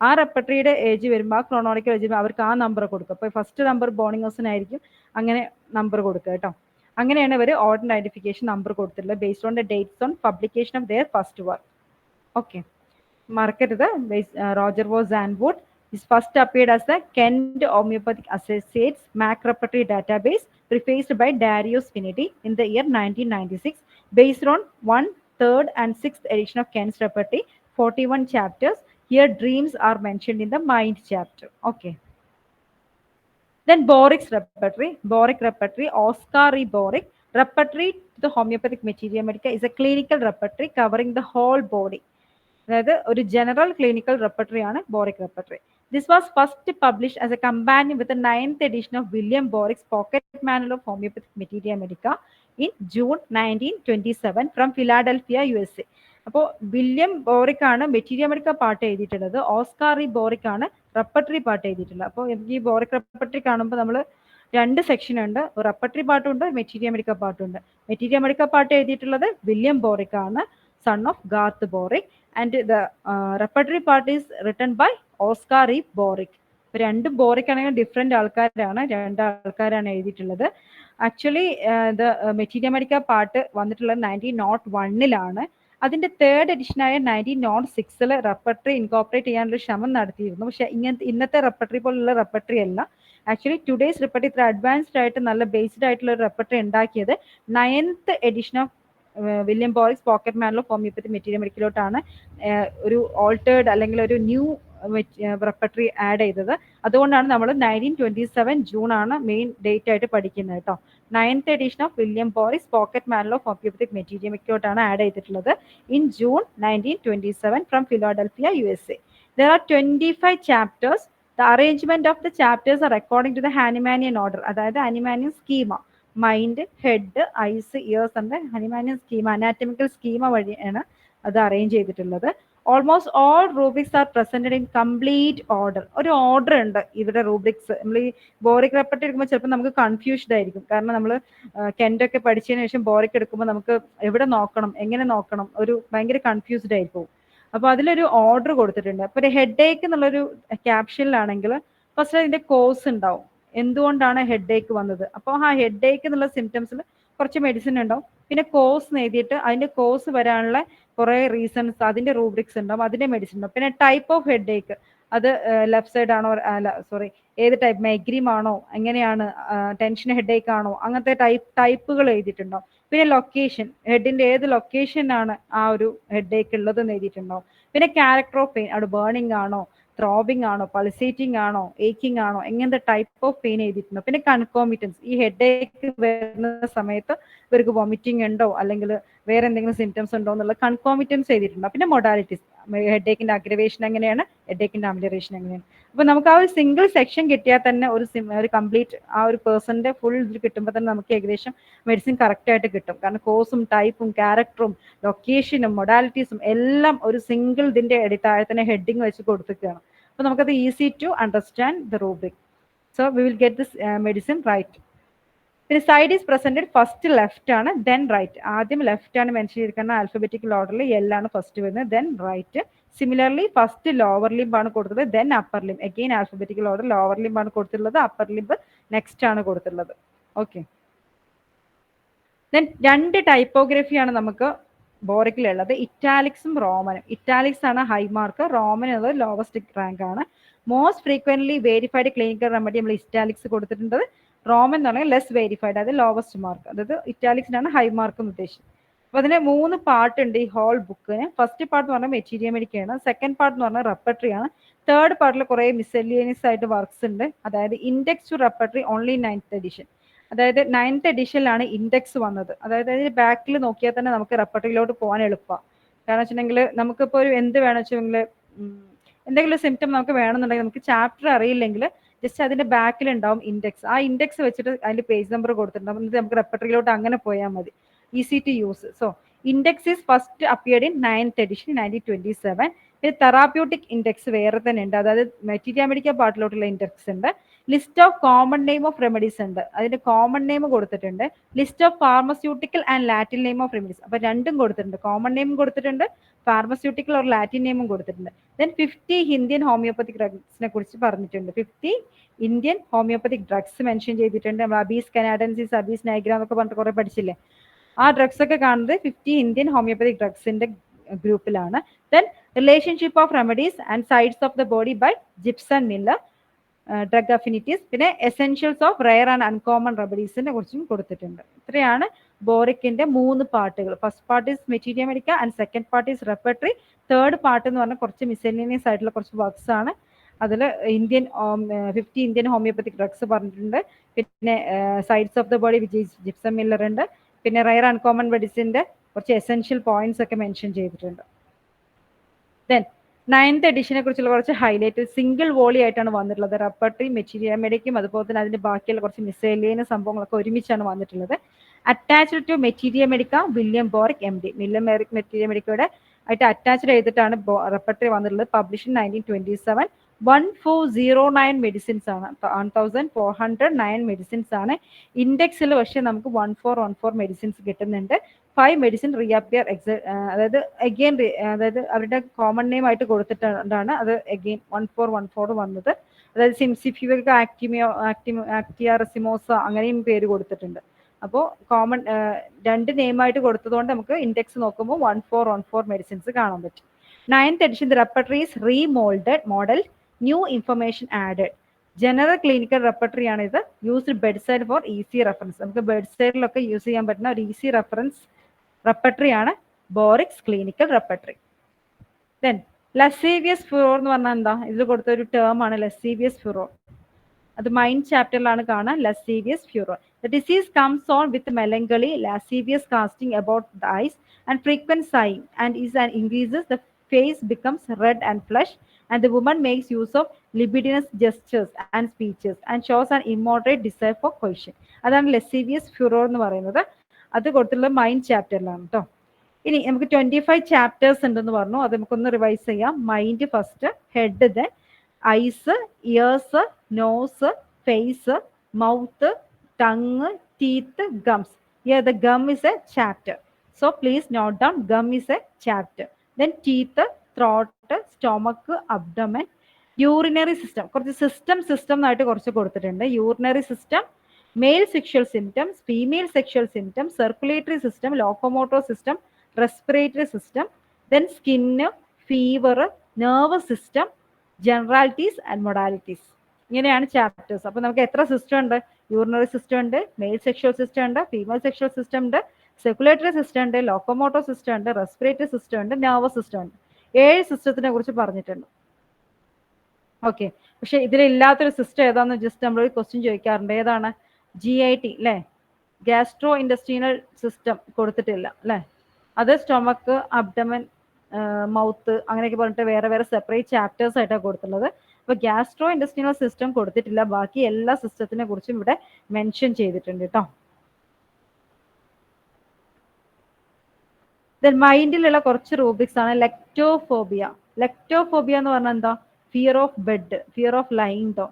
ആ റെപ്പർട്ടറിയുടെ ഏജ് വരുമ്പോൾ ആ ക്രോണോളിക്കൽ ഏജ് അവർക്ക് ആ നമ്പർ കൊടുക്കുക. അപ്പോൾ ഫസ്റ്റ് നമ്പർ ബോണിങ്ങസൺ ആയിരിക്കും, അങ്ങനെ നമ്പർ കൊടുക്കുക കേട്ടോ. അങ്ങനെയാണ് ഇവർ ഓർഡർ ഐഡന്റിഫിക്കേഷൻ നമ്പർ കൊടുത്തിട്ടുള്ളത് based on the dates on publication of their first work. Okay, മറക്കരുത്. Roger van Zandvoort is first appeared as the Kent Homeopathic Associates MAC Repertory Database prefaced by Darius Finity in the year 1996 based on 1, 3rd and 6th edition of Kent's Repertory, 41 chapters. Here dreams are mentioned in the mind chapter. Okay. Then Borik's Repertory. Boric Repertory, Oscar E. Boric. Repertory to the Homeopathic Materia Medica is a clinical repertory covering the whole body. അതായത് ഒരു general clinical repertory ആണ് Boericke repertory. This was first publish as a companion with 9th edition of William Boericke's pocket manual of homeopathic materia medica in June 1927 from Philadelphia USA. അപ്പോൾ William Boericke ആണ് materia medica part എഴുതിയിട്ടുള്ളത്, Oscar E Boericke ആണ് repertory part എഴുതിയിട്ടുള്ളത്. അപ്പോൾ ഈ boric repertory കാണുമ്പോൾ നമ്മൾ രണ്ട് സെക്ഷൻ ഉണ്ട്, റെപ്പർട്ടറി പാർട്ടുണ്ട്, മെറ്റീരിയ മെഡിക്ക പാർട്ടുണ്ട്. മെറ്റീരിയ മെഡിക്ക പാർട്ട് എഴുതിയിട്ടുള്ളത് വില്യം ബോറിക് ആണ്, son of Garth Boric, and the repertory part is written by Oscar E. Boric. രണ്ട് ബോറിക് ആണെങ്കിൽ ഡിഫറെന്റ് ആൾക്കാരാണ്, രണ്ടാൾക്കാരാണ് എഴുതിയിട്ടുള്ളത്. ആക്ച്വലി ദ മെറ്റീരിയ മെഡിക്ക പാർട്ട് വന്നിട്ടുള്ളത് 1901 അതിന്റെ 3rd എഡിഷനായ 1906 റെപ്പർട്ടറി ഇൻകോപ്പറേറ്റ് ചെയ്യാനുള്ള ശ്രമം നടത്തിയിരുന്നു. പക്ഷെ ഇന്നത്തെ റെപ്പർട്ടറി പോലുള്ള റെപ്പർട്ടറി അല്ല. ആക്ച്വലി ടുഡേസ് റെപ്പർട്ടറി ഇത്ര അഡ്വാൻസ്ഡ് ആയിട്ട് നല്ല ബേസ്ഡ് ആയിട്ടുള്ള ഒരു റെപ്പർട്ടറി ഉണ്ടാക്കിയത് 9th edition of William Boericke's pocket manual of homeopathy materia മെഡിക്കലോട്ടാണ് ഒരു ഓൾട്ടേർഡ് അല്ലെങ്കിൽ ഒരു ന്യൂ റെപ്പർട്ടറി ആഡ് ചെയ്തത്. അതുകൊണ്ടാണ് നമ്മൾ 1927 ജൂൺ ആണ് മെയിൻ ഡേറ്റ് ആയിട്ട് പഠിക്കുന്നത് കേട്ടോ. 9th edition of William Boericke's pocket manual of homeopathic materia മെഡിക്കലോട്ടാണ് ആഡ് ചെയ്തിട്ടുള്ളത് in June 1927 from Philadelphia USA. There are 25 chapters. The arrangement of the chapters are according to the Hahnemannian order, അതായത് Hahnemannian schema. Mind, head, eyes, ears എന്ന Hahnemannian schema, anatomical schema വഴിയാണ് അത് arrange ചെയ്തിട്ടുള്ളത്. Almost all rubrics are presented in complete order. ഒരു order ഉണ്ട് ഇവിടെ rubrics. നമ്മൾ ഈ ബോറിക് റെപ്പർട്ടറി എടുക്കുമ്പോൾ ചിലപ്പോൾ നമുക്ക് കൺഫ്യൂസ്ഡ് ആയിരിക്കും. കാരണം നമ്മൾ കെന്റൊക്കെ പഠിച്ചതിന് ശേഷം ബോറിക് എടുക്കുമ്പോൾ നമുക്ക് എവിടെ നോക്കണം, എങ്ങനെ നോക്കണം, ഒരു ഭയങ്കര കൺഫ്യൂസ്ഡ് ആയിരിക്കും. അപ്പോൾ അതിലൊരു ഓർഡർ കൊടുത്തിട്ടുണ്ട്. അപ്പോൾ ഒരു ഹെഡ് ഏക്ക് എന്നുള്ളൊരു ക്യാപ്ഷനിലാണെങ്കിൽ ഫസ്റ്റ് അതിന്റെ കോസ് ഉണ്ടാവും, എന്തുകൊണ്ടാണ് ഹെഡ് ഏക്ക് വന്നത്. അപ്പോൾ ആ ഹെഡ് ഏക്ക് എന്നുള്ള സിംറ്റംസിൽ കുറച്ച് മെഡിസിൻ ഉണ്ടാവും. പിന്നെ കോസ് എഴുതിയിട്ട് അതിന്റെ കോസ് വരാനുള്ള കുറെ റീസൺസ്, അതിന്റെ റൂബ്രിക്സ് ഉണ്ടാവും, അതിന്റെ മെഡിസിൻ ഉണ്ടാവും. പിന്നെ ടൈപ്പ് ഓഫ് ഹെഡ് ഏക്ക്, അത് ലെഫ്റ്റ് സൈഡ് ആണോ, ഏത് ടൈപ്പ്, മൈഗ്രീം ആണോ, എങ്ങനെയാണ്, ടെൻഷൻ ഹെഡ് ഏക്ക് ആണോ, അങ്ങനത്തെ ടൈപ്പുകൾ എഴുതിയിട്ടുണ്ടാവും. പിന്നെ ലൊക്കേഷൻ, ഹെഡിന്റെ ഏത് ലൊക്കേഷനാണ് ആ ഒരു ഹെഡ് ഏക്ക് ഉള്ളത് എന്ന് എഴുതിയിട്ടുണ്ടാവും. പിന്നെ ക്യാരക്ടർ ഓഫ് പെയിൻ, അവിടെ ബേണിംഗ് ആണോ, ത്രോബിംഗ് ആണോ, പൾസേറ്റിംഗ് ആണോ, ഏക്കിംഗ് ആണോ, എങ്ങനത്തെ ടൈപ്പ് ഓഫ് പെയിൻ എഴുതിയിട്ടുണ്ടോ. പിന്നെ കൺകോമിറ്റൻസ്, ഈ ഹെഡ് ഏക്ക് വരുന്ന സമയത്ത് ഇവർക്ക് വോമിറ്റിംഗ് ഉണ്ടോ അല്ലെങ്കിൽ വേറെ എന്തെങ്കിലും സിംറ്റംസ് ഉണ്ടോ എന്നുള്ള കൺകോമിറ്റൻസ് എഴുതിയിട്ടുണ്ടോ. പിന്നെ മൊഡാലിറ്റീസ്, ഹെഡ് ഏക്കിന്റെ അഗ്രവേഷൻ എങ്ങനെയാണ്, ഹെഡ് ഏക്കിന്റെ അമിലറേഷൻ എങ്ങനെയാണ്. അപ്പൊ നമുക്ക് ആ ഒരു സിംഗിൾ സെക്ഷൻ കിട്ടിയാൽ തന്നെ ഒരു കംപ്ലീറ്റ് ആ ഒരു പേഴ്സന്റെ ഫുൾ ഇത് കിട്ടുമ്പോൾ തന്നെ നമുക്ക് ഏകദേശം മെഡിസിൻ കറക്റ്റ് ആയിട്ട് കിട്ടും. കാരണം കോസും ടൈപ്പും ക്യാരക്ടറും ലൊക്കേഷനും മൊഡാലിറ്റീസും എല്ലാം ഒരു സിംഗിൾ ഇതിന്റെ താഴെ തന്നെ ഹെഡിങ് വെച്ച് കൊടുത്തിരിക്കുകയാണ്. അപ്പോൾ നമുക്കത് easy to understand the rubric. So we will get this medicine right. പിന്നെ side is presented first left ആണ്, ദെൻ റൈറ്റ്. ആദ്യം ലെഫ്റ്റ് ആണ് മെൻഷൻ ചെയ്തിരിക്കുന്നത് ആൽഫബറ്റിക്കൽ ഓർഡറിൽ, എൽ ആണ് ഫസ്റ്റ് വരുന്നത്, then right. Similarly first lower limb ആണ് കൊടുത്തത്, then upper limb. Again alphabetical order, lower limb ആണ് കൊടുത്തിട്ടുള്ളത്, അപ്പർ ലിംബ് നെക്സ്റ്റ് ആണ് കൊടുത്തിട്ടുള്ളത്. ഓക്കെ. ദെൻ രണ്ട് ടൈപ്പോഗ്രഫിയാണ് നമുക്ക് ബോറിക്കിലുള്ളത്, ഇറ്റാലിക്സും റോമനും. ഇറ്റാലിക്സ് ആണ് ഹൈ മാർക്ക്, റോമൻ എന്നത് ലോവസ്റ്റ് റാങ്ക് ആണ്. Most frequently verified clinical remedy നമ്മൾ ഇറ്റാലിക്സ് കൊടുത്തിട്ടുണ്ട്, റോമൻ എന്ന് പറഞ്ഞാൽ ലെസ് വേരിഫൈഡ്, അത് ലോവസ്റ്റ് മാർക്ക്. അതായത് ഇറ്റാലിക്സിനാണ് ഹൈ മാർക്ക് എന്ന് ഉദ്ദേശിച്ചത്. അപ്പൊ അതിന് 3 പാർട്ട് ഉണ്ട് ഈ ഹോൾ ബുക്കിന്. ഫസ്റ്റ് പാർട്ട് എന്ന് പറഞ്ഞാൽ മെറ്റീരിയൽ മെഡിക്കയാണ്, സെക്കൻഡ് പാർട്ട് എന്ന് പറഞ്ഞാൽ റെപ്പർട്ടറി ആണ്, തേർഡ് പാർട്ടിൽ കുറെ മിസെല്ലിയനിയസ് ആയിട്ട് വർക്ക്സ് ഉണ്ട്. അതായത് index to repertory only 9th edition. അതായത് 9th എഡിഷനിലാണ് ഇൻഡെക്സ് വന്നത്. അതായത് അതിന് ബാക്കിൽ നോക്കിയാൽ തന്നെ നമുക്ക് റെപ്പർട്ടറിയിലോട്ട് പോകാൻ എളുപ്പമാണ്. കാരണം വെച്ചിട്ടുണ്ടെങ്കിൽ നമുക്കിപ്പോൾ ഒരു എന്ത് വേണം വെച്ചെങ്കിൽ എന്തെങ്കിലും സിംറ്റം നമുക്ക് വേണമെന്നുണ്ടെങ്കിൽ നമുക്ക് ചാപ്റ്റർ അറിയില്ലെങ്കിൽ ജസ്റ്റ് അതിന്റെ ബാക്കിൽ ഉണ്ടാവും ഇൻഡെക്സ്. ആ ഇൻഡെക്സ് വെച്ചിട്ട് അതിന്റെ പേജ് നമ്പർ കൊടുത്തിട്ടുണ്ടാവും, എന്നിട്ട് നമുക്ക് റെപ്പർട്ടറിയിലോട്ട് അങ്ങനെ പോയാൽ മതി. Easy to use. So index is first appeared in 9th edition 1927. പിന്നെ തെറാപ്യൂട്ടിക് ഇൻഡെക്സ് വേറെ തന്നെ ഉണ്ട്, അതായത് മെറ്റീരിയൽ മെഡിക്കൽ പാർട്ടിലോട്ടുള്ള ഇൻഡെക്സ് ഉണ്ട്. List of common name of remedies ഉണ്ട്, അതിന്റെ കോമൺ നെയിം കൊടുത്തിട്ടുണ്ട്. List of pharmaceutical and Latin name of remedies, അപ്പൊ രണ്ടും കൊടുത്തിട്ടുണ്ട്, കോമൺ നെയിം കൊടുത്തിട്ടുണ്ട്, ഫാർമസ്യൂട്ടിക്കൽ ഓർ ലാറ്റിൻ നെയിമും കൊടുത്തിട്ടുണ്ട്. ദെൻ 50 ഇന്ത്യൻ ഹോമിയോപ്പത്തിക് ഡ്രഗ്സിനെ കുറിച്ച് പറഞ്ഞിട്ടുണ്ട്. 50 ഇന്ത്യൻ ഹോമിയോപ്പത്തിക് ഡ്രഗ്സ് മെൻഷൻ ചെയ്തിട്ടുണ്ട്. നമ്മൾ അബീസ് കനാഡൻസിസ്, അബീസ് നൈഗ്ര എന്നൊക്കെ പറഞ്ഞിട്ട് കുറെ പഠിച്ചില്ലേ, ആ ഡ്രഗ്സ് ഒക്കെ കാണുന്നത് 50 ഇന്ത്യൻ ഹോമിയോപ്പത്തിക് ഡ്രഗ്സിന്റെ ഗ്രൂപ്പിലാണ്. Then relationship of remedies and sides of the body by Gibson Miller, drug affinities. പിന്നെ essentials of rare and uncommon റെമഡീസിനെ കുറിച്ചും കൊടുത്തിട്ടുണ്ട്. ഇത്രയാണ് ബോറിക്കിന്റെ 3 പാർട്ടുകൾ. First part is material medica and second part is repertory. Third part എന്ന് പറഞ്ഞാൽ കുറച്ച് മിസെല്ലേനിയസ് ആയിട്ടുള്ള കുറച്ച് വർക്ക്സ് ആണ്. അതിൽ 50 ഇന്ത്യൻ ഹോമിയോപ്പത്തിക് ഡ്രഗ്സ് പറഞ്ഞിട്ടുണ്ട്. പിന്നെ sides of the body which gypsum Miller ഉണ്ട്. പിന്നെ റെയർ അൺകോമൺ മെഡിസിന്റെ കുറച്ച് എസെൻഷ്യൽ പോയിന്റ്സ് ഒക്കെ മെൻഷൻ ചെയ്തിട്ടുണ്ട്. ദെൻ 9th എഡിഷനെ കുറിച്ചുള്ള കുറച്ച് ഹൈലൈറ്റ് സിംഗിൾ വോളി ആയിട്ടാണ് വന്നിട്ടുള്ളത്. റെപ്പർട്ടറി, മെറ്റീരിയൽ മെഡിക്കും അതുപോലെ തന്നെ അതിന്റെ ബാക്കിയുള്ള കുറച്ച് മിസേലിയൻ സംഭവങ്ങളൊക്കെ ഒരുമിച്ചാണ് വന്നിട്ടുള്ളത്. Attached to material medica William Boericke MD, William Boericke material മെഡിക്കയുടെ ആയിട്ട് അറ്റാച്ച്ഡ് ചെയ്തിട്ടാണ് റെപ്പർട്ടറി വന്നിട്ടുള്ളത്. Publish in 1927. 1409 മെഡിസിൻസ് ആണ്, 1409 മെഡിസിൻസ് ആണ്. ഇൻഡെക്സിൽ പക്ഷേ നമുക്ക് 1414 മെഡിസിൻസ് കിട്ടുന്നുണ്ട്. 5 മെഡിസിൻ റീഅപ്പിയർ അതായത് അഗെയിൻ അതായത് അവരുടെ കോമൺ നെയിം ആയിട്ട് കൊടുത്തിട്ടാണ് അത് അഗെയിൻ 1414 വന്നത്. അതായത് സിംസിഫ്യൂക ആക്ടിയാറസിമോസ അങ്ങനെയും പേര് കൊടുത്തിട്ടുണ്ട്. അപ്പോൾ കോമൺ 2 നെയിമായിട്ട് കൊടുത്തതുകൊണ്ട് നമുക്ക് ഇൻഡെക്സ് നോക്കുമ്പോൾ 1414 മെഡിസിൻസ് കാണാൻ പറ്റും. 9th edition the repertory is remoulded model, new information added. General clinical repertory ആണ് ഇത്. Used bed side for easy reference, നമുക്ക് ബെഡ് സൈഡിലൊക്കെ യൂസ് ചെയ്യാൻ പറ്റുന്ന ഒരു ഈസി റെഫറൻസ് റെപ്പർട്ടറി ആണ് Boericke's clinical repertory. Then lascivious furor എന്ന് പറഞ്ഞാൽ എന്താ, ഇതിൽ കൊടുത്ത ഒരു ടേം ആണ് ലസീവിയസ് ഫ്യൂറോർ. അത് മൈൻഡ് ചാപ്റ്ററിലാണ് കാണാൻ. Lascivious furor, the disease comes on with melancholy, lascivious casting about the eyes and frequent sighing and is and increases the face becomes red and flush and the woman makes use of libidinous gestures and speeches and shows an immoderate desire for coition. അതാണ് ലെസീവിയസ് ഫ്യൂറോർ എന്ന് പറയുന്നത്. അത് കൊടുത്തിട്ടുള്ളത് mind ചാപ്റ്ററിലാണ് കേട്ടോ. ഇനി നമുക്ക് 25 chapters ഉണ്ടെന്ന് പറഞ്ഞു, അത് നമുക്കൊന്ന് റിവൈസ് ചെയ്യാം. Mind first, head, then eyes, ears, nose, face, mouth, tongue, teeth, gums. Here the gum is a chapter, so please note down gum is a chapter. Then teeth, throat, stomach, abdomen, urinary system. കുറച്ച് system ആയിട്ട് കുറച്ച് കൊടുത്തിട്ടുണ്ട്. Urinary system, male sexual symptoms, female sexual symptoms, circulatory system, locomotor system, respiratory system, then skin, fever, nervous system, generalities and modalities. ഇങ്ങനെയാണ് chapters. അപ്പൊ നമുക്ക് എത്ര system ഉണ്ട്? Urinary system ഉണ്ട്, മെയിൽ സെക്ഷൽ സിസ്റ്റം ഉണ്ട്, ഫീമെയിൽ സെക്ഷൽ സിസ്റ്റം ഉണ്ട്, circulatory system ഉണ്ട്, locomotor system ഉണ്ട്, റെസ്പിറേറ്ററി സിസ്റ്റം ഉണ്ട്, നെർവസ് സിസ്റ്റം ഉണ്ട്. 7 സിസ്റ്റത്തിനെ കുറിച്ച് പറഞ്ഞിട്ടുണ്ട്. ഓക്കെ, പക്ഷെ ഇതിലില്ലാത്തൊരു സിസ്റ്റം ഏതാന്ന് ജസ്റ്റ് നമ്മൾ ഒരു ക്വസ്റ്റ്യൻ ചോദിക്കാറുണ്ട്. ഏതാണ്? GIT അല്ലേ, ഗ്യാസ്ട്രോ ഇൻഡസ്ട്രീനൽ സിസ്റ്റം കൊടുത്തിട്ടില്ല അല്ലേ. അത് സ്റ്റൊമക്ക്, അബ്ഡമൻ, മൗത്ത് അങ്ങനെയൊക്കെ പറഞ്ഞിട്ട് വേറെ വേറെ സെപ്പറേറ്റ് ചാപ്റ്റേഴ്സ് ആയിട്ടാണ് കൊടുത്തിട്ടുള്ളത്. അപ്പൊ ഗ്യാസ്ട്രോ ഇൻഡസ്ട്രീനൽ സിസ്റ്റം കൊടുത്തിട്ടില്ല, ബാക്കി എല്ലാ സിസ്റ്റത്തിനെ കുറിച്ചും ഇവിടെ മെൻഷൻ ചെയ്തിട്ടുണ്ട് കേട്ടോ. ദെൻ മൈൻഡിലുള്ള കുറച്ച് റൂബിക്സ് ആണ്. ലെക്ടോഫോബിയ എന്ന് പറഞ്ഞാൽ എന്താ? Fear of bed, fear of lying down.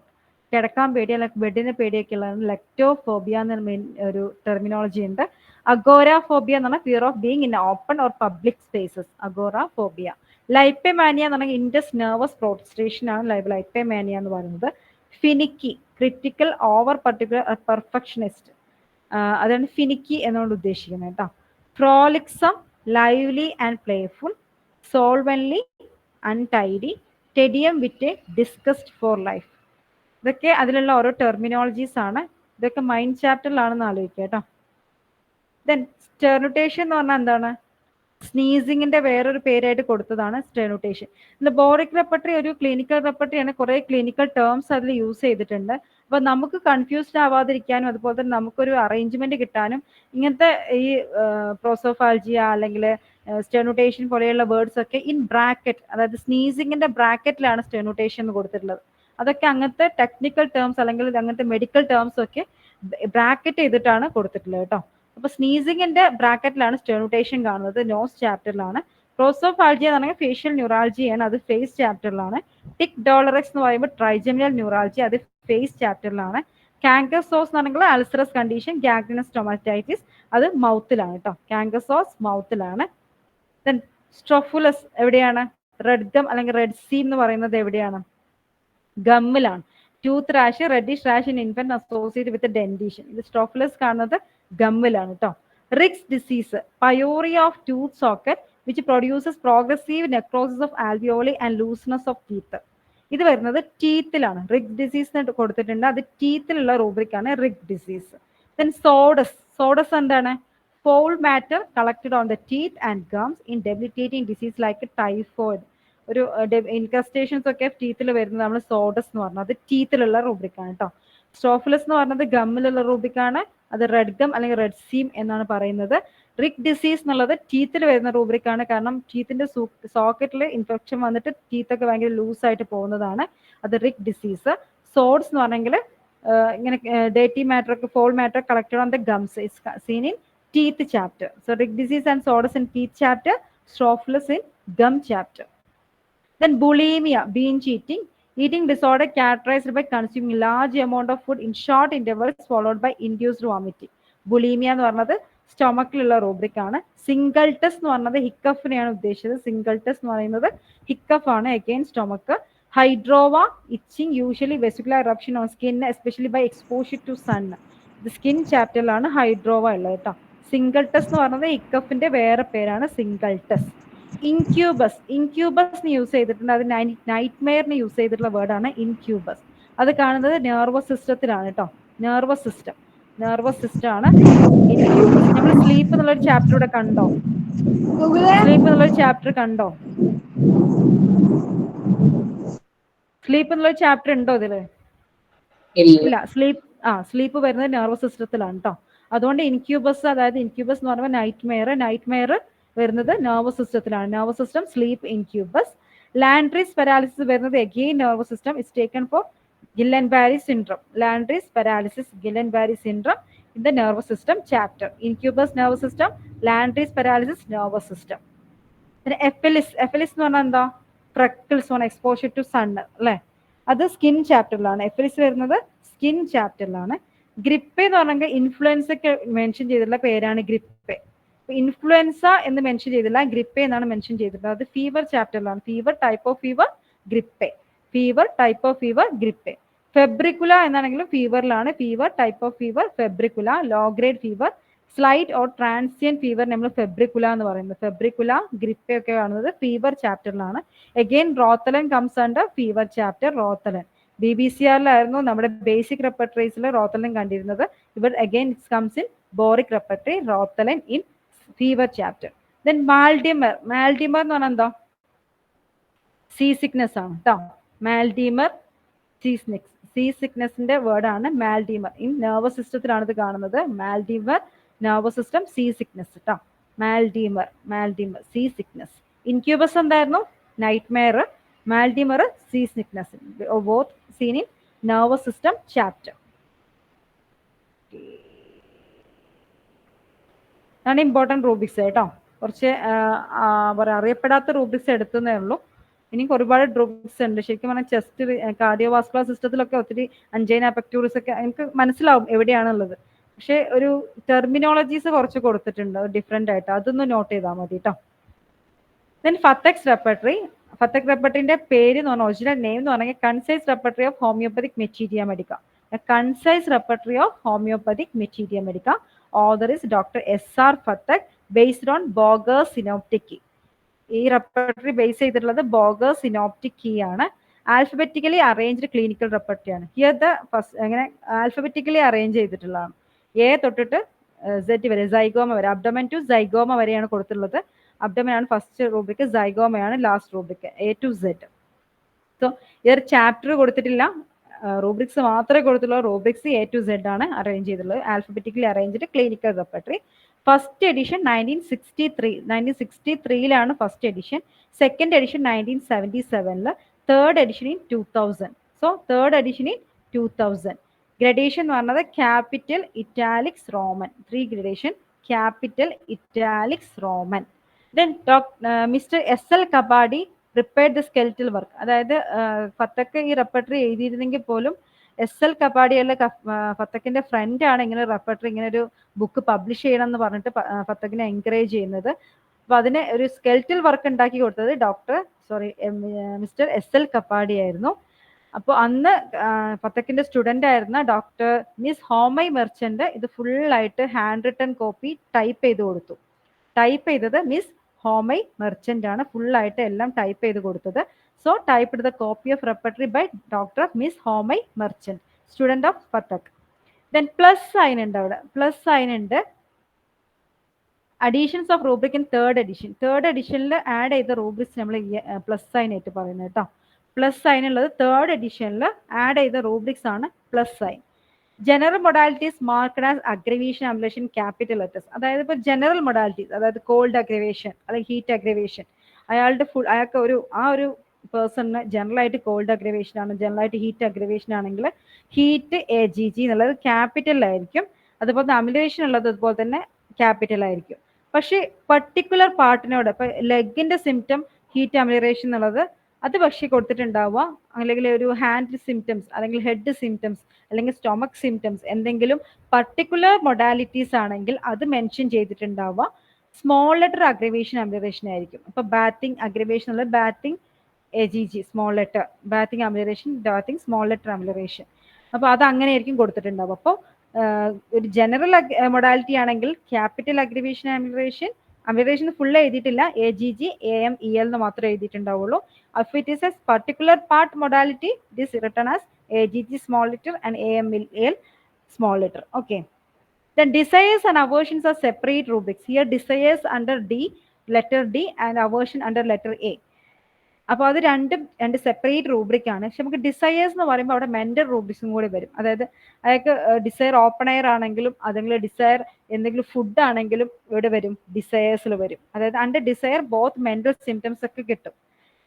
കിടക്കാൻ പേടി അല്ലെങ്കിൽ ബെഡിന് പേടിയൊക്കെ ഉള്ളതാണ് ലെക്ടോഫോബിയ എന്ന ഒരു ടെർമിനോളജി ഉണ്ട്. അഗോരാഫോബിയ എന്ന് പറഞ്ഞാൽ fear of being in open or public spaces, agoraphobia. Lypemania എന്ന് പറഞ്ഞാൽ ഇൻഡസ് നെർവസ് പ്രോസ്ട്രേഷൻ ആണ് ലൈപ്പമാനിയ എന്ന് പറയുന്നത്. Finicky, critical over particular perfectionist, അതാണ് ഫിനിക്കി എന്നുകൊണ്ട് ഉദ്ദേശിക്കുന്നത് കേട്ടോ. Frolicsome, lively and playful, slovenly, untidy, tedium vitae, disgust four life. ഇതൊക്കെ അതിലുള്ള ഓരോ ടെർമിനോളജീസ് ആണ്. ഇതൊക്കെ മൈൻഡ് ചാപ്റ്ററിലാണെന്ന് ആലോചിക്കുക കേട്ടോ. ദെൻ സ്റ്റെർനുട്ടേഷൻ എന്ന് പറഞ്ഞാൽ എന്താണ്? സ്നീസിങ്ങിന്റെ വേറൊരു പേരായിട്ട് കൊടുത്തതാണ് സ്റ്റെർനുട്ടേഷൻ. ബോറിക് റെപ്പർട്ടറി ഒരു ക്ലിനിക്കൽ റെപ്പർട്ടറിയാണ്. കുറെ ക്ലിനിക്കൽ ടേംസ് അതിൽ യൂസ് ചെയ്തിട്ടുണ്ട്. അപ്പൊ നമുക്ക് കൺഫ്യൂസ്ഡ് ആവാതിരിക്കാനും അതുപോലെ തന്നെ നമുക്കൊരു അറേഞ്ച്മെന്റ് കിട്ടാനും ഇങ്ങനത്തെ ഈ പ്രോസോഫാൾജിയ അല്ലെങ്കിൽ സ്റ്റെർനുട്ടേഷൻ പോലെയുള്ള വേർഡ്സ് ഒക്കെ ഇൻ ബ്രാക്കറ്റ്, അതായത് സ്നീസിങ്ങിന്റെ ബ്രാക്കറ്റിലാണ് സ്റ്റെർനുട്ടേഷൻ എന്ന് കൊടുത്തിട്ടുള്ളത്. അതൊക്കെ അങ്ങനത്തെ ടെക്നിക്കൽ ടേംസ് അല്ലെങ്കിൽ അങ്ങനത്തെ മെഡിക്കൽ ടേംസ് ഒക്കെ ബ്രാക്കറ്റ് ചെയ്തിട്ടാണ് കൊടുത്തിട്ടുള്ളത് കേട്ടോ. അപ്പൊ സ്നീസിങ്ങിന്റെ ബ്രാക്കറ്റിലാണ് സ്റ്റെർനുട്ടേഷൻ കാണുന്നത്, നോസ് ചാപ്റ്ററിലാണ്. പ്രോസോഫാൾജിയ എന്ന് പറഞ്ഞാൽ ഫേഷ്യൽ ന്യൂറാൾജിയാണ്, അത് ഫേസ് ചാപ്റ്ററിലാണ്. ടിക് ഡോളറെക്സ് എന്ന് പറയുമ്പോൾ ട്രൈജെമിനൽ ന്യൂറാൾജി, അത് ഫേസ് ചാപ്റ്ററിലാണ്. കാങ്കസോസ് എന്ന് പറഞ്ഞാൽ അൾസറസ് കണ്ടീഷൻ, ഗാഗ്രിനസ് സ്റ്റൊമാറ്റൈറ്റിസ്, അത് മൗത്തിലാണ് കേട്ടോ. കാങ്കസോസ് മൗത്തിലാണ്. ദെൻ സ്ട്രോഫുലസ് എവിടെയാണ്? റെഡ് ഗം അല്ലെങ്കിൽ റെഡ് സീം എന്ന് പറയുന്നത് എവിടെയാണ്? ഗമ്മിലാണ്. Tooth rash, reddish rash in infant associate with dentition, ഇത് സ്ട്രോഫുലസ് കാണുന്നത് ഗമ്മിലാണ് കേട്ടോ. Riggs disease, pyorrhoea of tooth socket which produces progressive necrosis of alveoli and looseness of teeth, ഇത് വരുന്നത് ടീത്തിലാണ്. റിക് ഡിസീസ് കൊടുത്തിട്ടുണ്ട്, അത് ടീത്തിലുള്ള റൂബ്രിക്കാണ് Riggs disease. Then sordes, sordes എന്താണ്? Foul matter collected on the teeth and gums in debilitating disease like typhoid, ഒരു ഇൻകസ്റ്റേഷൻസ് ഒക്കെ ടീത്തിൽ വരുന്നത് നമ്മൾ സോഡസ് എന്ന് പറഞ്ഞത്, അത് ടീത്തിലുള്ള റൂബ്രിക്കാണ് കേട്ടോ. സ്ട്രോഫുലസ് എന്ന് പറഞ്ഞത് ഗമ്മിലുള്ള റൂബ്രിക്കാണ്, അത് റെഡ് ഗം അല്ലെങ്കിൽ റെഡ് സീം എന്നാണ് പറയുന്നത്. റിക് ഡിസീസ് എന്നുള്ളത് ടീത്തിൽ വരുന്ന റൂബ്രിക്കാണ്, കാരണം ടീത്തിന്റെ സോക്കറ്റിൽ ഇൻഫെക്ഷൻ വന്നിട്ട് ടീത്തൊക്കെ ഭയങ്കര ലൂസായിട്ട് പോകുന്നതാണ്, അത് റിക് ഡിസീസ്. സോഡ്സ് എന്ന് പറഞ്ഞെങ്കിൽ ഇങ്ങനെ ഡേറ്റി മാറ്റർ ഒക്കെ foul matter collected on the gums is seen in teeth chapter. So Riggs disease and sordes in teeth chapter, strophulus in gum chapter. Then bulimia, binge eating disorder characterized by consuming large amount of food in short intervals followed by induced vomiting. Bulimia എന്ന് പറഞ്ഞത് സ്റ്റൊമക്കിലുള്ള rubric ആണ്. സിംഗിൾട്ടസ് എന്ന് പറഞ്ഞത് ഹിക്കഫിനെയാണ് ഉദ്ദേശിച്ചത്. സിംഗിൾട്ടസ് എന്ന് പറയുന്നത് hiccough ആണ്, again stomach. Hydroa, itching, usually vesicular eruption on skin especially by exposure to sun, ഇത് സ്കിൻ ചാപ്റ്ററിലാണ് ഹൈഡ്രോവ ഉള്ളത് കേട്ടോ. സിംഗിൾട്ടസ് എന്ന് പറയുന്നത് ഹിക്കഫിന്റെ വേറെ പേരാണ് സിംഗിൾട്ടസ്. ഇൻക്യൂബസ്, ഇൻക്യൂബസ് യൂസ് ചെയ്തിട്ടുണ്ട്, അത് നൈറ്റ് മെയറിന് യൂസ് ചെയ്തിട്ടുള്ള വേർഡാണ് ഇൻക്യൂബസ്. അത് കാണുന്നത് നെർവസ് സിസ്റ്റത്തിലാണ് കേട്ടോ. നെർവസ് സിസ്റ്റം, നെർവസ് സിസ്റ്റം ആണ് ഇൻക്യൂബസ്. നമ്മൾ സ്ലീപ്പ് എന്നുള്ളൊരു ചാപ്റ്റർ ഇവിടെ കണ്ടോ? സ്ലീപ്പ് എന്നുള്ളൊരു ചാപ്റ്റർ കണ്ടോ? സ്ലീപ്പ് എന്നുള്ളൊരു ചാപ്റ്റർ ഉണ്ടോ ഇതില്? ഇല്ല. സ്ലീപ്പ് വരുന്നത് നെർവസ് സിസ്റ്റത്തിലാണ് കേട്ടോ. അതുകൊണ്ട് ഇൻക്യൂബസ്, അതായത് ഇൻക്യൂബസ് എന്ന് പറയുമ്പോൾ നൈറ്റ് മെയർ വരുന്നത് നെർവസ് സിസ്റ്റത്തിലാണ്. Nervous system sleep incubus. Landry's paralysis വരുന്നത് again nervous system, is taken for Guillain Barre syndrome. Landry's paralysis, Guillain Barre syndrome in the nervous system chapter. Incubus nervous system, Landry's paralysis nervous system. പിന്നെ ephelis, ephelis എന്ന് പറഞ്ഞാൽ എന്താ? Freckles on exposure to sun അല്ലേ, അത് skin ചാപ്റ്ററിലാണ്. എഫിലിസ് വരുന്നത് skin ചാപ്റ്ററിലാണ്. ഗ്രിപ്പെ എന്ന് പറഞ്ഞാൽ influenza ഒക്കെ മെൻഷൻ ചെയ്തിട്ടുള്ള പേരാണ് ഗ്രിപ്പെ. ഇൻഫ്ലുവൻസ എന്ന് മെൻഷൻ ചെയ്തില്ല, ഗ്രിപ്പെ എന്നാണ് മെൻഷൻ ചെയ്തിട്ടുള്ളത്. അത് ഫീവർ ചാപ്റ്ററിലാണ്. Fever, type of fever, grippe. Fever, type of fever, grippe. Febricula എന്നാണെങ്കിലും ഫീവറിലാണ്. Fever, type of fever, febricula. Low grade fever, slight or transient fever നമ്മൾ ഫെബ്രിക്കുല എന്ന് പറയുന്നത്. ഫെബ്രിക്കുല, ഗ്രിപ്പെ ഒക്കെ കാണുന്നത് ഫീവർ ചാപ്റ്ററിലാണ്. Again rotheln comes under fever chapter. Rotheln BBCRലായിരുന്നു നമ്മുടെ ബേസിക് റെപ്പർട്ടറീസിൽ റോത്തലൻ കണ്ടിരുന്നത്. ഇവിടെ again it comes in Boericke repertory, rotheln in fever chapter. Then mal de mer, mal de mer എന്ന് പറഞ്ഞാൽ എന്താ? സീ സിക്നെസ് ആണ് കേട്ടോ. മാൽഡിമർ, സീ സിക്നെസിന്റെ വേർഡാണ് മാൽഡിമർ. ഇൻ നെർവസ് സിസ്റ്റത്തിലാണ് ഇത് കാണുന്നത്. Mal de mer, nervous system, seasickness കേട്ടോ. Mal de mer, mal de mer, seasickness. Incubus എന്തായിരുന്നു? Nightmare. Mal de mer, seasickness, both seen in nervous system chapter. ഇതാണ് ഇമ്പോർട്ടൻറ്റ് റൂബ്രിക്സ് കേട്ടോ. കുറച്ച് അറിയപ്പെടാത്ത റൂബ്രിക്സ് എടുത്തതേ ഉള്ളൂ. ഇനിയും ഒരുപാട് ഡ്രഗ്സ് ഉണ്ട്. ശരിക്കും പറഞ്ഞാൽ ചെസ്റ്റ് കാർഡിയോവാസ്കുലർ സിസ്റ്റത്തിലൊക്കെ ഒത്തിരി അഞ്ചൈന പെക്ടോറിസ് ഒക്കെ എനിക്ക് മനസ്സിലാവും എവിടെയാണുള്ളത്. പക്ഷേ ഒരു ടെർമിനോളജീസ് കുറച്ച് കൊടുത്തിട്ടുണ്ട് ഡിഫറെൻ്റ് ആയിട്ട്, അതൊന്ന് നോട്ട് ചെയ്താൽ മതി കേട്ടോ. Then ഫത്തക്സ് repertory. ഫത്തക് റെപ്പർട്ടറിന്റെ പേര് എന്ന് പറഞ്ഞാൽ ഒറിജിനൽ നെയിം എന്ന് പറഞ്ഞാൽ concise repertory of homoeopathic materia medica. Concise repertory of homoeopathic materia medica. Author is doctor SR Phatak, based on Boger synoptic key. ഈ റെപ്പർട്ടറി ബേസ് ചെയ്തിട്ടുള്ളത് ബോഗർ സിനോപ്റ്റിക് കീ ആണ്. ആൽഫബറ്റിക്കലി അറേഞ്ച്ഡ് ക്ലിനിക്കൽ റെപ്പർട്ടറി ആണ്. Here the first അങ്ങനെ alphabetically arrange ചെയ്തിട്ടുള്ളതാണ്. A തൊട്ടിട്ട് Z വരെ, zygoma വരെ, abdomen to zygoma വരെയാണ് കൊടുത്തിട്ടുള്ളത്. അബ്ഡമൻ ആണ് ഫസ്റ്റ് റൂബ്രിക്, സൈഗോമയാണ് last rubric, A to Z. So ഈ ഒരു ചാപ്റ്റർ കൊടുത്തിട്ടില്ല, റൂബ്രിക്സ് മാത്രമേ കൊടുത്തുള്ളൂ. റൂബ്രിക്സ് A to Z ആണ് അറേഞ്ച് ചെയ്തിട്ടുള്ളത്. Alphabetically arranged clinical repertory. First edition 1963 first edition. Second edition 1977, third edition in 2000. So third edition in 2000. Gradation എന്ന് പറഞ്ഞത് capital, italics, roman. 3 gradation: capital, italics, roman. Then mister SL Kabadi prepared the skeletal work. അതായത് ഫത്തക്ക് ഈ repertory എഴുതിയിരുന്നെങ്കിൽ പോലും SL കബാഡി അല്ല ഫത്തക്കിന്റെ front ആണ് ഇങ്ങനെ repertory, ഇങ്ങനെ ഒരു ബുക്ക് പബ്ലിഷ് ചെയ്യണം എന്ന് പറഞ്ഞിട്ട് ഫത്തക്കിനെ എൻകറേജ് ചെയ്യുന്നത്. അപ്പൊ അതിന് ഒരു സ്കെൽറ്റൽ വർക്ക് ഉണ്ടാക്കി കൊടുത്തത് മിസ്റ്റർ SL കബാഡി ആയിരുന്നു. അപ്പോൾ അന്ന് ഫത്തക്കിന്റെ സ്റ്റുഡന്റ് ആയിരുന്ന ഡോക്ടർ മിസ് ഹോമൈ മെർച്ചന്റ് ഇത് ഫുള്ളായിട്ട് ഹാൻഡ് റിട്ടൺ കോപ്പി ടൈപ്പ് ചെയ്ത് കൊടുത്തു. ടൈപ്പ് ചെയ്തത് മിസ് ഹോമൈ മെർച്ചന്റ് ആണ്, ഫുള്ളായിട്ട് എല്ലാം ടൈപ്പ് ചെയ്ത് കൊടുത്തത്. So type the copy of repertory by doctor miss Homai Merchant, student of Phatak. Then plus sign ഉണ്ട് അവിടെ, പ്ലസ് സൈൻ ഉണ്ട്. Additions of rubric in third edition. Third എഡിഷനിൽ ആഡ് ചെയ്ത റൂബ്രിക്സ് നമ്മൾ പ്ലസ് സൈൻ ആയിട്ട് പറയുന്നത് കേട്ടോ. പ്ലസ് സൈൻ ഉള്ളത് തേർഡ് എഡിഷനിൽ ആഡ് ചെയ്ത റൂബ്രിക്സ് ആണ് plus sign. General modalities marked as aggravation, ablation, capital letters. അതായത് ഇപ്പോൾ ജനറൽ മൊഡാലിറ്റീസ്, അതായത് കോൾഡ് അഗ്രവേഷൻ അല്ലെങ്കിൽ ഹീറ്റ് അഗ്രവേഷൻ, അയാൾക്ക് ആ ഒരു പേഴ്സണിന് ജനറൽ ആയിട്ട് കോൾഡ് അഗ്രവേഷൻ ആണ്, ജനറൽ ആയിട്ട് ഹീറ്റ് അഗ്രവേഷൻ ആണെങ്കിൽ ഹീറ്റ് AGG എന്നുള്ളത് ക്യാപിറ്റലായിരിക്കും. അതുപോലെ തന്നെ അമിലേഷൻ ഉള്ളത് അതുപോലെ തന്നെ ക്യാപിറ്റൽ ആയിരിക്കും. പക്ഷേ പർട്ടിക്കുലർ പാർട്ടിനോട്, ഇപ്പൊ ലെഗിന്റെ സിംറ്റം ഹീറ്റ് അമിലറേഷൻ എന്നുള്ളത് അത് പക്ഷേ കൊടുത്തിട്ടുണ്ടാവുക, അല്ലെങ്കിൽ ഒരു ഹാൻഡ് സിംറ്റംസ് അല്ലെങ്കിൽ ഹെഡ് സിംറ്റംസ് അല്ലെങ്കിൽ സ്റ്റൊമക് സിംറ്റംസ് എന്തെങ്കിലും പർട്ടിക്കുലർ മൊഡാലിറ്റീസ് ആണെങ്കിൽ അത് മെൻഷൻ ചെയ്തിട്ടുണ്ടാവുക സ്മോൾ ലെറ്റർ അഗ്രവേഷൻ അമിലറേഷൻ ആയിരിക്കും. അപ്പൊ ബാറ്റിംഗ് അഗ്രവേഷൻ ഉള്ളത് bathing AGG small letter, bathing amelioration bathing small letter amelioration. അപ്പൊ അത് അങ്ങനെയായിരിക്കും കൊടുത്തിട്ടുണ്ടാവുക. അപ്പോൾ ഒരു ജനറൽ മൊഡാലിറ്റി ആണെങ്കിൽ ക്യാപിറ്റൽ അഗ്രവേഷൻ അമിലറേഷൻ ഫുൾ എഴുതിയിട്ടില്ല, AGG AMEL എന്ന് മാത്രമേ എഴുതിയിട്ടുണ്ടാവുള്ളൂ. If it is a particular part modality, it is written as AGG small letter and AMEL small letter. Okay. Then desires and aversions are separate rubrics. Here desires under D, letter D, and aversion under letter A. അപ്പോൾ അത് രണ്ട് separate rubric ആണ്. പക്ഷെ നമുക്ക് desires എന്ന് പറയുമ്പോൾ അവിടെ mental റൂബ്രിക്സും കൂടി വരും. അതായത് അയാൾക്ക് ഡിസയർ ഓപ്പൺ എയർ ആണെങ്കിലും അതെങ്കിലും ഡിസയർ എന്തെങ്കിലും ഫുഡ് ആണെങ്കിലും ഇവിടെ വരും, ഡിസയേഴ്സിൽ വരും. അതായത് under desire both mental symptoms ഒക്കെ കിട്ടും,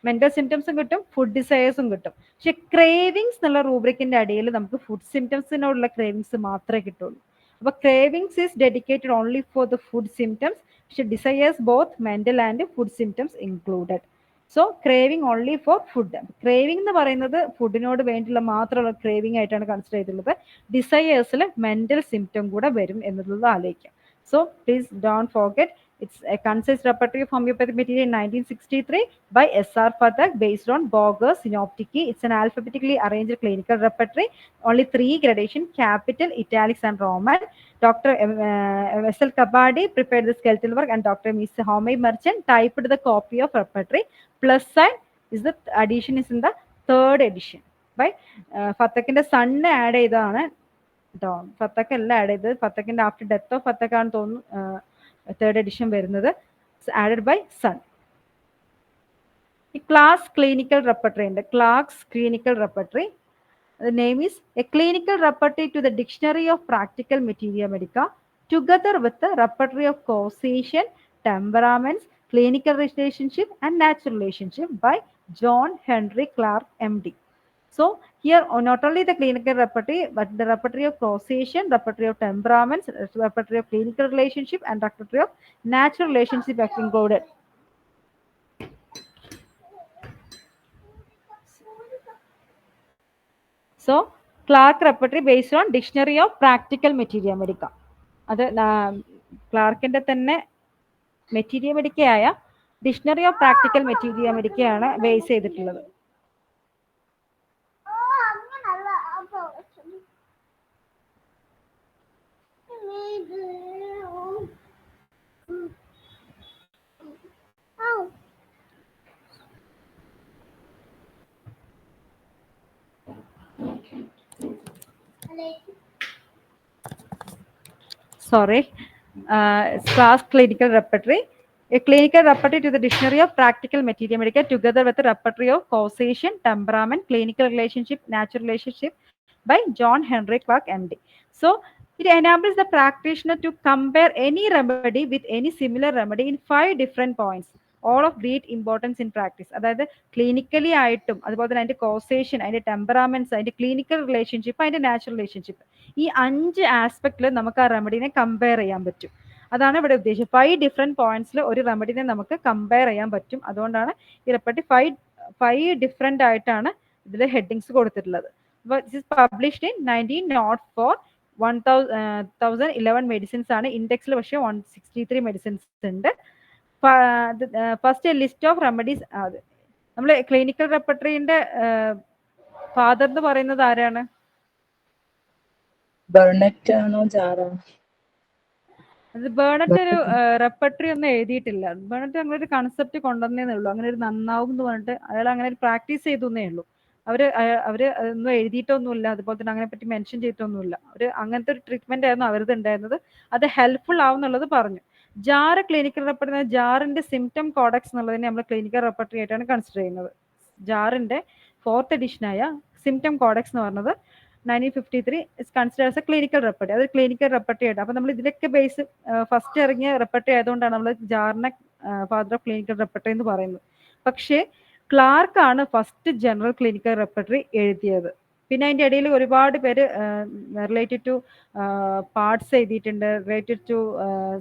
മെന്റൽ സിംറ്റംസും കിട്ടും, ഫുഡ് ഡിസയേഴ്സും കിട്ടും. പക്ഷെ ക്രേവിങ്സ് എന്നുള്ള റൂബ്രിക്കിന്റെ അടിയിൽ നമുക്ക് ഫുഡ് സിംറ്റംസിനോടുള്ള ക്രേവിങ്സ് മാത്രമേ കിട്ടുള്ളൂ. അപ്പോൾ cravings is dedicated only for the food symptoms, പക്ഷെ desires both mental and food symptoms included. So craving only for food. Craving എന്ന് പറയുന്നത് ഫുഡിനോട് വേണ്ടിയുള്ള മാത്രമുള്ള ക്രേവിംഗ് ആയിട്ടാണ് കൺസിഡർ ചെയ്തിട്ടുള്ളത്. ഡിസയേഴ്സിൽ മെന്റൽ സിംറ്റം കൂടെ വരും എന്നുള്ളത് ആലോചിക്കാം. So please don't forget, it's a concise repertory of homeopathic material in 1963 by SR Fatak based on Boger's synoptic key. It's an alphabetically arranged clinical repertory. Only 3 gradation: capital, italics, and Roman. Dr. SL Kabadi prepared the skeletal work, and Dr. Miss Homay Merchant typed the copy of repertory. Plus sign is the addition is in the third edition by Fatakinte son add ചെയ്തതാണ് കേട്ടോ. ഫത്തക്ക് അല്ല add ചെയ്തത്, ഫത്തക്കിന്റെ after death of ഫത്തക്കാണെന്ന് തോന്നുന്നു third edition വരുന്നത്, added by son. Clark's clinical repertory ഉണ്ട്. Clark's clinical repertory, the name is a clinical repertory to the dictionary of practical materia medica together with the repertory of causation, temperaments, clinical relationship and natural relationship by John Henry Clark MD. So here not only the clinical repertory but the repertory of causation, repertory of temperaments, repertory of clinical relationship and repertory of natural relationship are included. So Clarke repertory based on dictionary of practical materia medica. അത് ക്ലാർക്കിന്റെ തന്നെ materia മെഡിക്കയായ dictionary of practical materia മെഡിക്കയാണ് base ചെയ്തിട്ടുള്ളത്. Sorry, class clinical repertory. A clinical repertory to the dictionary of practical materia medica together with the repertory of causation, temperament, clinical relationship, natural relationship by John Henry Clark, MD. So it enables the practitioner to compare any remedy with any similar remedy in 5 different points, all of great importance in practice. അതായത് clinically ആയിട്ടും അതുപോലെ തന്നെ അതിന്റെ causation, അതിന്റെ ടെമ്പറാമെന്റ്സ്, അതിന്റെ clinical relationship, അതിന്റെ natural relationship, ഈ 5 ആസ്പെക്റ്റിൽ നമുക്ക് ആ റെമഡിനെ കമ്പയർ ചെയ്യാൻ പറ്റും. അതാണ് ഇവിടെ ഉദ്ദേശിച്ചത്. 5 ഡിഫറെന്റ് പോയിന്റ്സിൽ ഒരു റെമഡിനെ നമുക്ക് കമ്പയർ ചെയ്യാൻ പറ്റും. അതുകൊണ്ടാണ് ഈ റെപ്പറ്റി 5 ഡിഫറെന്റ് ആയിട്ടാണ് ഇതിൽ ഹെഡിങ്സ് കൊടുത്തിട്ടുള്ളത്. Published in 1904. 1011 മെഡിസിൻസ് ആണ്. ഇൻഡെക്സിൽ പക്ഷേ 163 മെഡിസിൻസ് ഉണ്ട്. First list of remedies. നമ്മൾ ക്ലിനിക്കൽ റെപ്പർട്ടറിന്റെ ഫാദർ എന്ന് പറയുന്നത് ആരാണ്? ബർണറ്റ് ആണോ ജാറോ? അത് ബേണറ്റ് ഒരു റെപ്പർട്ടറി ഒന്നും എഴുതിയിട്ടില്ല. ബേണറ്റ് അങ്ങനെ ഒരു കൺസെപ്റ്റ് കൊണ്ടുവന്നേ ഉള്ളൂ. അങ്ങനെ ഒരു നന്നാവും എന്ന് പറഞ്ഞിട്ട് അയാൾ അങ്ങനെ ഒരു പ്രാക്ടീസ് ചെയ്തേ ഉള്ളൂ. അവര് ഒന്നും എഴുതിയിട്ടൊന്നുമില്ല, അതുപോലെ തന്നെ അങ്ങനെ പറ്റി മെൻഷൻ ചെയ്തിട്ടൊന്നുമില്ല. ഒരു അങ്ങനത്തെ ഒരു ട്രീറ്റ്മെന്റ് ആയിരുന്നു അവരത് ഉണ്ടായിരുന്നത്. അത് ഹെൽപ്ഫുൾ ആവും എന്നുള്ളത് പറഞ്ഞു. Jar clinical repertory, ജാറിന്റെ symptom codex എന്നുള്ളതിനെ നമ്മൾ ക്ലിനിക്കൽ റെപ്പർട്ടറി ആയിട്ടാണ് കൺസിഡർ ചെയ്യുന്നത്. ജാറിന്റെ 4th എഡിഷനായ സിംറ്റം കോഡക്സ് എന്ന് പറഞ്ഞത് 1953 is consider as a clinical repertory. അത് ക്ലിനിക്കൽ റെപ്പർട്ടറി ആയിട്ട്. അപ്പൊ നമ്മൾ ഇതിലൊക്കെ ബേസ് ഫസ്റ്റ് ഇറങ്ങിയ റെപ്പർട്ടറി ആയതുകൊണ്ടാണ് നമ്മൾ ജാറിനെ ഫാദർ ഓഫ് ക്ലിനിക്കൽ റെപ്പർട്ടറി എന്ന് പറയുന്നത്. പക്ഷേ ക്ലാർക്ക് ആണ് ഫസ്റ്റ് ജനറൽ ക്ലിനിക്കൽ റെപ്പർട്ടറി എഴുതിയത്. പിന്നെ അതിന്റെ ഇടയിൽ ഒരുപാട് പേര് റിലേറ്റഡ് ടു പാർട്സ് എഴുതിയിട്ടുണ്ട്, റിലേറ്റഡ് ടു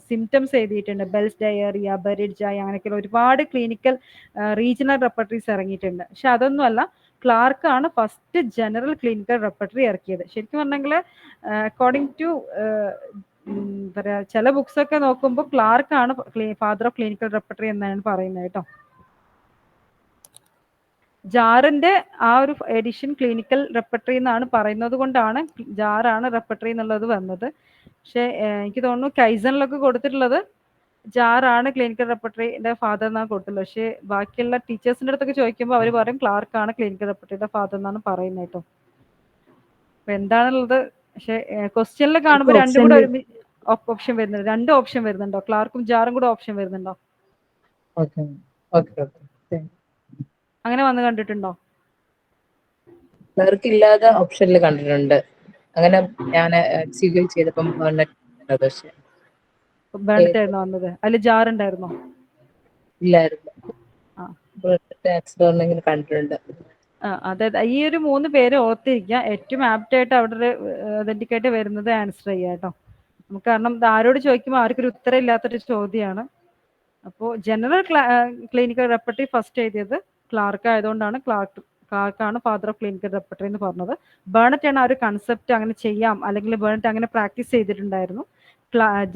സിംറ്റംസ് എഴുതിയിട്ടുണ്ട്. ബെൽസ് ഡയറിയ, ബെറിഡ്ജ് അങ്ങനെയൊക്കെയുള്ള ഒരുപാട് ക്ലിനിക്കൽ റീജിയണൽ റെപ്പർട്ടറീസ് ഇറങ്ങിയിട്ടുണ്ട്. പക്ഷെ അതൊന്നും അല്ല, ക്ലാർക്ക് ആണ് ഫസ്റ്റ് ജനറൽ ക്ലിനിക്കൽ റെപ്പർട്ടറി ഇറക്കിയത്. ശരിക്കും പറഞ്ഞെങ്കിൽ അക്കോർഡിംഗ് ടു പറയാ ചില ബുക്സ് ഒക്കെ നോക്കുമ്പോൾ ക്ലാർക്ക് ആണ് ഫാദർ ഓഫ് ക്ലിനിക്കൽ റെപ്പർട്ടറി എന്നാണ് പറയുന്നത് കേട്ടോ. ജാറിന്റെ ആ ഒരു എഡിഷൻ ക്ലിനിക്കൽ റെപ്പർട്ടറി എന്നാണ് പറയുന്നത് കൊണ്ടാണ് ജാറാണ് റെപ്പർട്ടറി എന്നുള്ളത് വന്നത്. പക്ഷെ എനിക്ക് തോന്നുന്നു കൈസണിലൊക്കെ കൊടുത്തിട്ടുള്ളത് ജാറാണ് ക്ലിനിക്കൽ റെപ്പർട്ടറിയുടെ ഫാദർ എന്നാണ് കൊടുത്തുള്ളത്. പക്ഷെ ബാക്കിയുള്ള ടീച്ചേഴ്സിന്റെ അടുത്തൊക്കെ ചോദിക്കുമ്പോൾ അവർ പറയും ക്ലാർക്കാണ് ക്ലിനിക്കൽ റെപ്പർട്ടറിയുടെ ഫാദർ എന്നാണ് പറയുന്നത് കേട്ടോ. അപ്പൊ എന്താണുള്ളത്, പക്ഷെ ക്വസ്റ്റ്യനിൽ കാണുമ്പോൾ രണ്ടും കൂടെ ഒരു ഓപ്ഷൻ വരുന്നുണ്ട്. 2 ഓപ്ഷൻ വരുന്നുണ്ടോ? ക്ലാർക്കും ജാറും കൂടെ ഓപ്ഷൻ വരുന്നുണ്ടോ? അങ്ങനെ വന്ന് കണ്ടിട്ടുണ്ടോ? ക്ലർക്ക് ഇല്ലാതെ ഓപ്ഷനിൽ കണ്ടിട്ടുണ്ട്. അങ്ങനെ ഞാൻ ചെയ്തപ്പം ബേണറ്റായിരുന്നോ വന്നത്? അതിൽ ജാറുണ്ടായിരുന്നോ? ഇല്ലായിരുന്നു. കണ്ടിട്ടുണ്ട്. അതെ, ഈ ഒരു 3 പേര് ഓർത്തിരിക്കുക. ഏറ്റവും ആപ്റ്റ് ആയിട്ട് അവിടെ ഐഡന്റിക്കായിട്ട് വരുന്നത് ആൻസർ ചെയ്യാം കേട്ടോ. നമുക്ക് കാരണം ആരോട് ചോദിക്കുമ്പോൾ ആർക്കൊരു ഉത്തരം ഇല്ലാത്തൊരു ചോദ്യമാണ്. അപ്പോൾ ജനറൽ ക്ലിനിക്കൽ റെപ്പർട്ടറി ഫസ്റ്റ് എഴുതിയത് ക്ലാർക്ക് ആയതുകൊണ്ടാണ് ക്ലാർക്കാണ് ഫാദർ ഓഫ് ക്ലിനിക്കൽ റെപ്പർട്ടറി എന്ന് പറഞ്ഞത്. ബേണറ്റ് ആണ് ആ ഒരു കൺസെപ്റ്റ് അങ്ങനെ ചെയ്യാം, അല്ലെങ്കിൽ ബേണറ്റ് അങ്ങനെ പ്രാക്ടീസ് ചെയ്തിട്ടുണ്ടായിരുന്നു.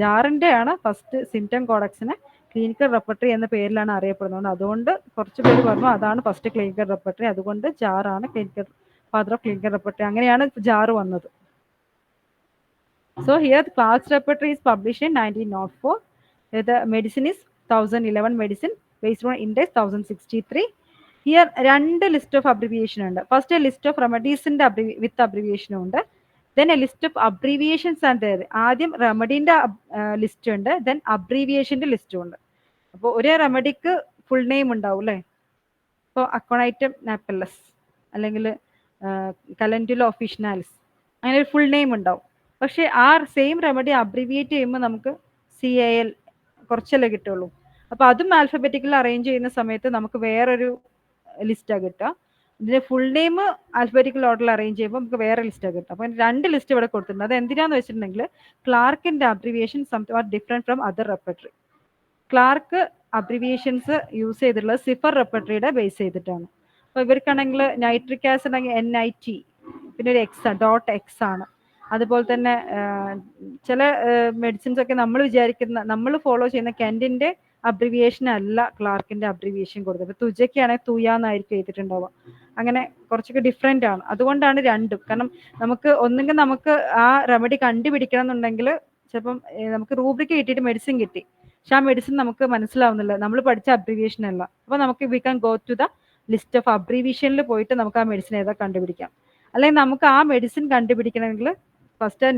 ജാറിന്റെ ആണ് ഫസ്റ്റ് സിംറ്റം കോഡക്സിനെ ക്ലിനിക്കൽ റെപ്പർട്ടറി എന്ന പേരിലാണ് അറിയപ്പെടുന്നത്. അതുകൊണ്ട് കുറച്ച് പേര് പറഞ്ഞു അതാണ് ഫസ്റ്റ് ക്ലിനിക്കൽ റെപ്പർട്ടറി, അതുകൊണ്ട് ജാറാണ് clinical father of clinical repertory. അങ്ങനെയാണ് ജാറ് വന്നത്. So here Clarke's repertory is published in 1904. The medicine is 1011 medicine based on index 1063. Here 2 list of abbreviation ഉണ്ട്. First a list of remedies with abbreviation ഉണ്ട്. then a list of abbreviations and there. ആദ്യം റെമഡിന്റെ list ഉണ്ട്, then അബ്രീവിയേഷന്റെ ലിസ്റ്റും ഉണ്ട്. അപ്പോൾ ഒരേ റെമഡിക്ക് full name ഉണ്ടാവും അല്ലേ? ഇപ്പോൾ അക്കോണൈറ്റം നാപ്പല്ലസ് അല്ലെങ്കിൽ കലൻഡുല ഒഫീഷ്യനാലിസ് അങ്ങനെ ഒരു ഫുൾ നെയിം ഉണ്ടാവും. പക്ഷേ ആ സെയിം റെമഡി അബ്രിവിയേറ്റ് ചെയ്യുമ്പോൾ നമുക്ക് CAL കുറച്ചല്ലേ കിട്ടുള്ളൂ. അപ്പോൾ അതും ആൽഫബറ്റിക്കലി അറേഞ്ച് ചെയ്യുന്ന സമയത്ത് നമുക്ക് വേറൊരു ലിസ്റ്റാണ് കിട്ടുക. ഇതിന്റെ ഫുൾ നെയിം ആൽഫബറ്റിക്കൽ ഓർഡറിൽ അറേഞ്ച് ചെയ്യുമ്പോൾ നമുക്ക് വേറെ ലിസ്റ്റാണ് കിട്ടുക. അപ്പോൾ 2 ലിസ്റ്റ് ഇവിടെ കൊടുത്തിട്ടുണ്ട്. അത് എന്തിനാന്ന് വെച്ചിട്ടുണ്ടെങ്കിൽ ക്ലാർക്കിന്റെ abbreviation something are different from other repertory. Clarke abbreviations use ചെയ്തിട്ടുള്ളത് സിഫർ റെപ്പർട്ടറിയുടെ ബേസ് ചെയ്തിട്ടാണ്. അപ്പോൾ ഇവർക്കാണെങ്കിൽ നൈട്രിക് ആസിഡ് ആണെങ്കിൽ NIT, പിന്നെ ഒരു എക്സ് ഡോട്ട് എക്സ് ആണ്. അതുപോലെ തന്നെ ചില മെഡിസിൻസ് ഒക്കെ നമ്മൾ വിചാരിക്കുന്ന നമ്മൾ ഫോളോ ചെയ്യുന്ന കെൻറ്റിന്റെ അബ്രിവിയേഷൻ അല്ല ക്ലാർക്കിന്റെ അബ്രിവിയേഷൻ കൊടുത്തത്. തുജയ്ക്കാണെങ്കിൽ തുയ എന്നായിരിക്കും എഴുതിയിട്ടുണ്ടാവുക. അങ്ങനെ കുറച്ചൊക്കെ ഡിഫറെന്റ് ആണ്. അതുകൊണ്ടാണ് രണ്ടും. കാരണം നമുക്ക് ഒന്നുകിൽ നമുക്ക് ആ റെമഡി കണ്ടുപിടിക്കണം എന്നുണ്ടെങ്കിൽ ചിലപ്പം നമുക്ക് റൂബ്രിക്ക് കിട്ടിയിട്ട് മെഡിസിൻ കിട്ടി, പക്ഷെ ആ മെഡിസിൻ നമുക്ക് മനസ്സിലാവുന്നില്ല, നമ്മൾ പഠിച്ച അബ്രിവിയേഷൻ അല്ല. അപ്പോൾ നമുക്ക് we can go to the list of അബ്രിവിയേഷനിൽ പോയിട്ട് നമുക്ക് ആ മെഡിസിൻ ഏതാ കണ്ടുപിടിക്കാം. അല്ലെങ്കിൽ നമുക്ക് ആ മെഡിസിൻ കണ്ടുപിടിക്കണമെങ്കിൽ ഫസ്റ്റ്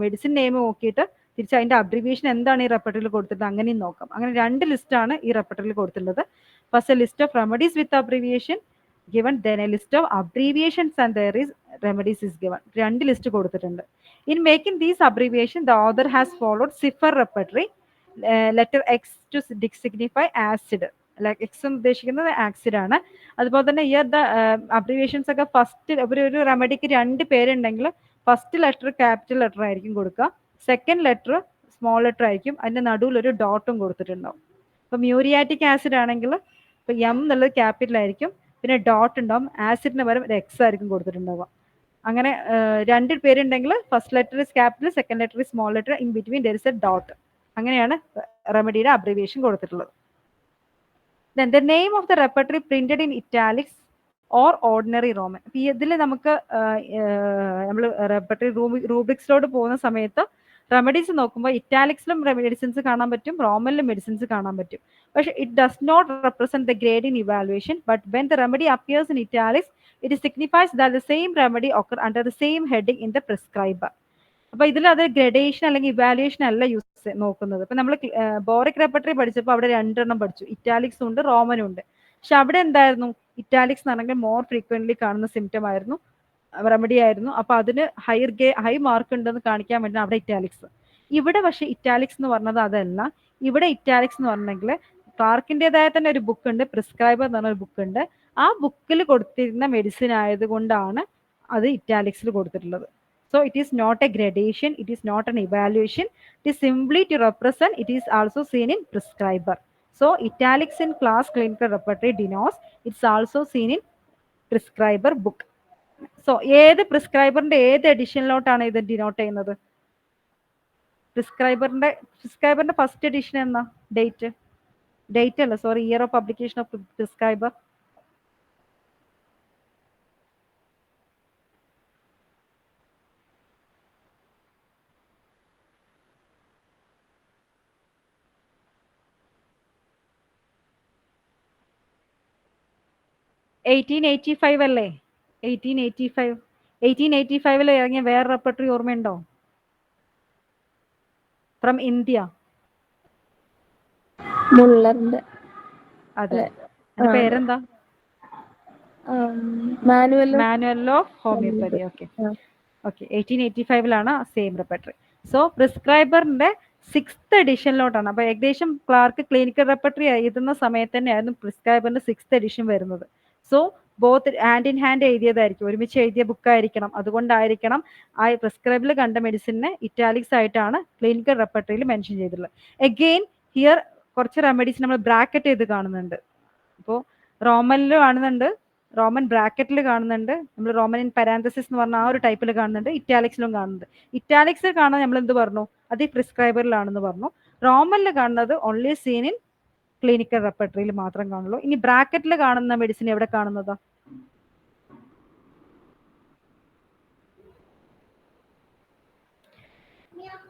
മെഡിസിൻ നെയിം നോക്കിയിട്ട് തിരിച്ച് അതിന്റെ അബ്രിവിയേഷൻ എന്താണ് ഈ റെപ്പർട്ടറിയിൽ കൊടുത്തിട്ട് അങ്ങനെയും നോക്കാം. അങ്ങനെ രണ്ട് ലിസ്റ്റാണ് ഈ റെപ്പർട്ടറിയിൽ കൊടുത്തിട്ടുള്ളത്. First list of remedies with abbreviation given, then a list of abbreviations and there is remedies is given. രണ്ട് ലിസ്റ്റ് കൊടുത്തിട്ടുണ്ട്. In making these abbreviation the author has followed Cipher repertory. Letter X to signify acid, like X ഉദ്ദേശിക്കുന്നത് acid ആണ്. അതുപോലെ തന്നെ year the abbreviations ഒക്കെ first ഒരു റെമഡിക്ക് രണ്ട് പേരുണ്ടെങ്കിൽ ഫസ്റ്റ് ലെറ്റർ ക്യാപിറ്റൽ ലെറ്റർ ആയിരിക്കും കൊടുക്കുക, സെക്കൻഡ് ലെറ്റർ സ്മോൾ ലെറ്റർ ആയിരിക്കും, അതിന്റെ നടുവിൽ ഒരു ഡോട്ടും കൊടുത്തിട്ടുണ്ടാവും. ഇപ്പൊ മ്യൂരിയാറ്റിക് ആസിഡ് ആണെങ്കിൽ ഇപ്പൊ എം എന്നുള്ളത് ക്യാപിറ്റൽ ആയിരിക്കും, പിന്നെ ഡോട്ട് ഉണ്ടാവും, ആസിഡിന് പകരം ഒരു എക്സ് ആയിരിക്കും കൊടുത്തിട്ടുണ്ടാവുക. അങ്ങനെ രണ്ട് പേരുണ്ടെങ്കിൽ first letter is capital, second letter is small letter, in between there is A dot. അങ്ങനെയാണ് റെമഡിയുടെ അബ്രിവിയേഷൻ കൊടുത്തിട്ടുള്ളത്. Then the name of the repertory printed in italics or ordinary Roman. ഇതിൽ നമുക്ക് നമ്മൾ റെപ്പർട്ടറി റൂബ്രിക്സിലോട്ട് പോകുന്ന സമയത്ത് റെമഡീസ് നോക്കുമ്പോൾ ഇറ്റാലിക്സിലും മെഡിസിൻസ് കാണാൻ പറ്റും, റോമനിലും മെഡിസിൻസ് കാണാൻ പറ്റും. പക്ഷെ it does not represent the grade in evaluation, but when the remedy appears in italics it signifies that the same remedy occur under the same heading in the prescriber. അപ്പൊ ഇതിൽ അത് gradation അല്ലെങ്കിൽ evaluation അല്ല use നോക്കുന്നത്. ഇപ്പൊ നമ്മൾ boric repertory പഠിച്ചപ്പോൾ അവിടെ രണ്ടെണ്ണം പഠിച്ചു, ഇറ്റാലിക്സും ഉണ്ട് റോമനും ഉണ്ട്. പക്ഷെ അവിടെ എന്തായിരുന്നു, ഇറ്റാലിക്സ് എന്ന് പറഞ്ഞാൽ മോർ ഫ്രീക്വന്റ്ലി കാണുന്ന സിംറ്റം ആയിരുന്നു, റെമഡി ആയിരുന്നു. അപ്പൊ അതിന് ഹൈ മാർക്ക് ഉണ്ടെന്ന് കാണിക്കാൻ വേണ്ടി അവിടെ ഇറ്റാലിക്സ്. ഇവിടെ പക്ഷെ ഇറ്റാലിക്സ് എന്ന് പറഞ്ഞത് അതല്ല. ഇവിടെ ഇറ്റാലിക്സ് എന്ന് പറഞ്ഞെങ്കിൽ ക്ലാർക്കിൻ്റെതായ തന്നെ ഒരു ബുക്ക് ഉണ്ട്, പ്രിസ്ക്രൈബർ എന്ന് പറഞ്ഞ ഒരു ബുക്ക് ഉണ്ട്. ആ ബുക്കിൽ കൊടുത്തിരുന്ന മെഡിസിൻ ആയതുകൊണ്ടാണ് അത് ഇറ്റാലിക്സിൽ കൊടുത്തിട്ടുള്ളത്. So it is not a gradation, it is not an evaluation, it is simply to represent, it is also seen in prescriber. So italics in class clinical repertory denotes, it's also seen in prescriber book. So ഏത് പ്രിസ്ക്രൈബറിന്റെ ഏത് എഡിഷനിലോട്ടാണ് ഇത് denote ചെയ്യുന്നത്? പ്രിസ്ക്രൈബറിന്റെ first edition എന്നാ? Date അല്ല, sorry, year of publication of prescriber. അല്ലേ? 1885 ഇറങ്ങിയ വേറെ റെപ്പർട്ടറി ഓർമ്മയുണ്ടോ? From India. അതെ, പേരെന്താ? Manual of homoeopathy. Okay, 1885 same repertory. So പ്രിസ്ക്രൈബറിന്റെ 6th എഡിഷനിലോട്ടാണ്. അപ്പൊ ഏകദേശം ക്ലാർക്ക് ക്ലിനിക്കൽ റെപ്പർട്ടറി എഴുതുന്ന സമയത്ത് തന്നെയായിരുന്നു പ്രിസ്ക്രൈബറിന്റെ 6th എഡിഷൻ വരുന്നത്. So both hand in hand എഴുതിയതായിരിക്കും, ഒരുമിച്ച് എഴുതിയ ബുക്കായിരിക്കണം. അതുകൊണ്ടായിരിക്കണം ആ പ്രിസ്ക്രൈബിൽ കണ്ട മെഡിസിനെ ഇറ്റാലിക്സ് ആയിട്ടാണ് ക്ലിനിക്കൽ റെപ്പർട്ടറിയിൽ മെൻഷൻ ചെയ്തിട്ടുള്ളത്. എഗെയിൻ ഹിയർ കുറച്ച് റെമഡീസ് നമ്മൾ ബ്രാക്കറ്റ് ചെയ്ത് കാണുന്നുണ്ട്. അപ്പോൾ റോമനിൽ കാണുന്നുണ്ട്, റോമൻ ബ്രാക്കറ്റിൽ കാണുന്നുണ്ട്, നമ്മൾ റോമൻ ഇൻ പാരാന്തസിസ് എന്ന് പറഞ്ഞ ആ ഒരു ടൈപ്പിൽ കാണുന്നുണ്ട്, ഇറ്റാലിക്സിലും കാണുന്നുണ്ട്. ഇറ്റാലിക്സിൽ കാണാൻ നമ്മൾ എന്ത് പറഞ്ഞു, അത് ഈ പ്രിസ്ക്രൈബറിലാണെന്ന് പറഞ്ഞു. റോമനിൽ കാണുന്നത് ഓൺലി സീൻ ഇൻ ക്ലിനിക്കൽ റെപ്പർട്ടറിയിൽ മാത്രം കാണുള്ളൂ. ഇനി ബ്രാക്കറ്റിൽ കാണുന്ന മെഡിസിൻ എവിടെ കാണുന്നതാ?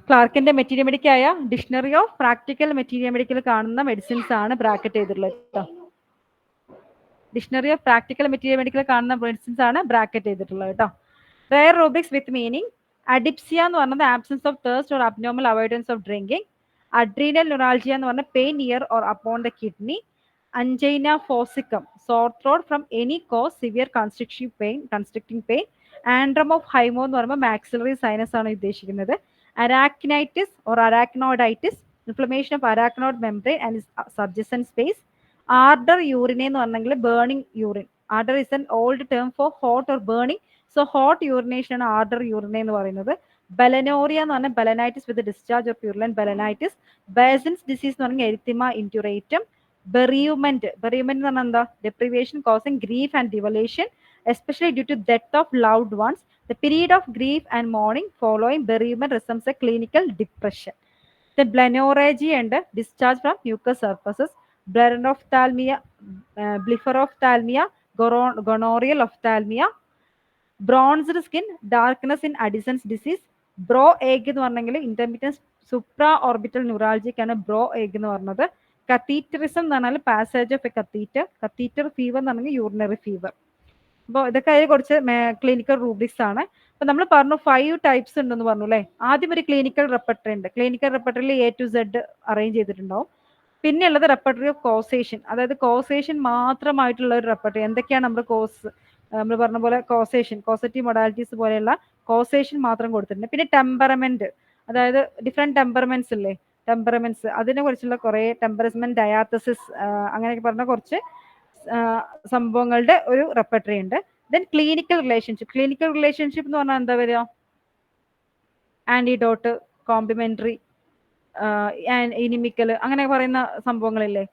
ക്ലാർക്കിന്റെ മെറ്റീരിയൽ മെഡിക്കായ dictionary of practical material medical കാണുന്ന മെഡിസിൻസ് ആണ് ബ്രാക്കറ്റ് ചെയ്തിട്ടുള്ളത് കേട്ടോ. Dictionary of practical material medical കാണുന്ന മെഡിസിൻസ് ആണ് ബ്രാക്കറ്റ് ചെയ്തിട്ടുള്ളത് കേട്ടോ. Rare rubrics with meaning. Adipsia എന്ന് പറഞ്ഞത് absence of thirst or abnormal avoidance of drinking. Adrenal neuralgia എന്ന് പറഞ്ഞ pain near or upon the kidney. Angina faucium, sore throat from any cause, severe constricting pain. Antrum of Highmore എന്ന് പറയുമ്പോൾ maxillary sinus ആണ് ഉദ്ദേശിക്കുന്നത്. Arachnitis or arachnoiditis, inflammation of arachnoid membrane and subjacent space. Ardour urinae എന്ന് പറഞ്ഞെങ്കിൽ burning urine. Ardour is an old term for hot or burning. So hot urination ആണ് ardour urinae എന്ന് പറയുന്നത്. Balanorrhoea എന്ന് പറഞ്ഞാൽ balanitis with discharge of purulent balanitis. Bazin's disease എന്ന് പറഞ്ഞാൽ erythema induratum. Bereavement എന്ന് പറഞ്ഞാൽ എന്താ? Deprivation causing grief and desolation. especially due to death of loved ones. The period of grief and mourning following bereavement resembles a clinical depression. The blenorrhea and discharge from mucous surfaces, blepharophthalmia, blepharophthalmia, gonorrheal ophthalmia, bronzed skin, darkness in Addison's disease, brow ague എന്ന് പറഞ്ഞെങ്കിൽ intermediate supra orbital ന്യൂറാൾജിക്കാണ് brow ague എന്ന് പറഞ്ഞത്. Catheterism എന്ന് പറഞ്ഞാൽ passage of a catheter, catheter fever എന്ന് പറഞ്ഞെങ്കിൽ urinary fever. അപ്പോൾ ഇതൊക്കെ അതിൽ കുറച്ച് ക്ലിനിക്കൽ റൂബ്രിക്സ് ആണ്. അപ്പൊ നമ്മൾ പറഞ്ഞു 5 ടൈപ്സ് ഉണ്ടെന്ന് പറഞ്ഞു അല്ലേ. ആദ്യം ഒരു ക്ലിനിക്കൽ റെപ്പർട്ടറി ഉണ്ട്. ക്ലിനിക്കൽ റെപ്പർട്ടറിയിൽ A to Z അറേഞ്ച് ചെയ്തിട്ടുണ്ടാവും. പിന്നെ ഉള്ളത് റെപ്പർട്ടറി ഓഫ് കോസേഷൻ, അതായത് കോസേഷൻ മാത്രമായിട്ടുള്ള ഒരു റെപ്പർട്ടറി. എന്തൊക്കെയാണ് നമ്മുടെ കോസ്, നമ്മൾ പറഞ്ഞ പോലെ കോസേഷൻ, കോസറ്റീവ് മൊഡാലിറ്റീസ് പോലെയുള്ള കോസേഷൻ മാത്രം കൊടുത്തിട്ടുണ്ട്. പിന്നെ ടെമ്പറമെന്റ്, അതായത് ഡിഫറെന്റ് ടെമ്പറമെന്റ്സ് ഇല്ലേ, ടെമ്പറമെന്റ്സ്, അതിനെ കുറിച്ചുള്ള കുറെ ടെമ്പറമെന്റ് ഡയാത്തസിസ് അങ്ങനെയൊക്കെ പറഞ്ഞ കുറച്ച് സംഭവങ്ങളുടെ ഒരു റെപ്പർട്ടറി ഉണ്ട്. Then clinical relationship. Clinical relationship എന്ന് പറഞ്ഞാൽ എന്താ വരിക? ആന്റിഡോട്ട്, കോംപ്ലിമെന്ററി, ഇനിമിക്കൽ, അങ്ങനെ പറയുന്ന സംഭവങ്ങളില്ലേ.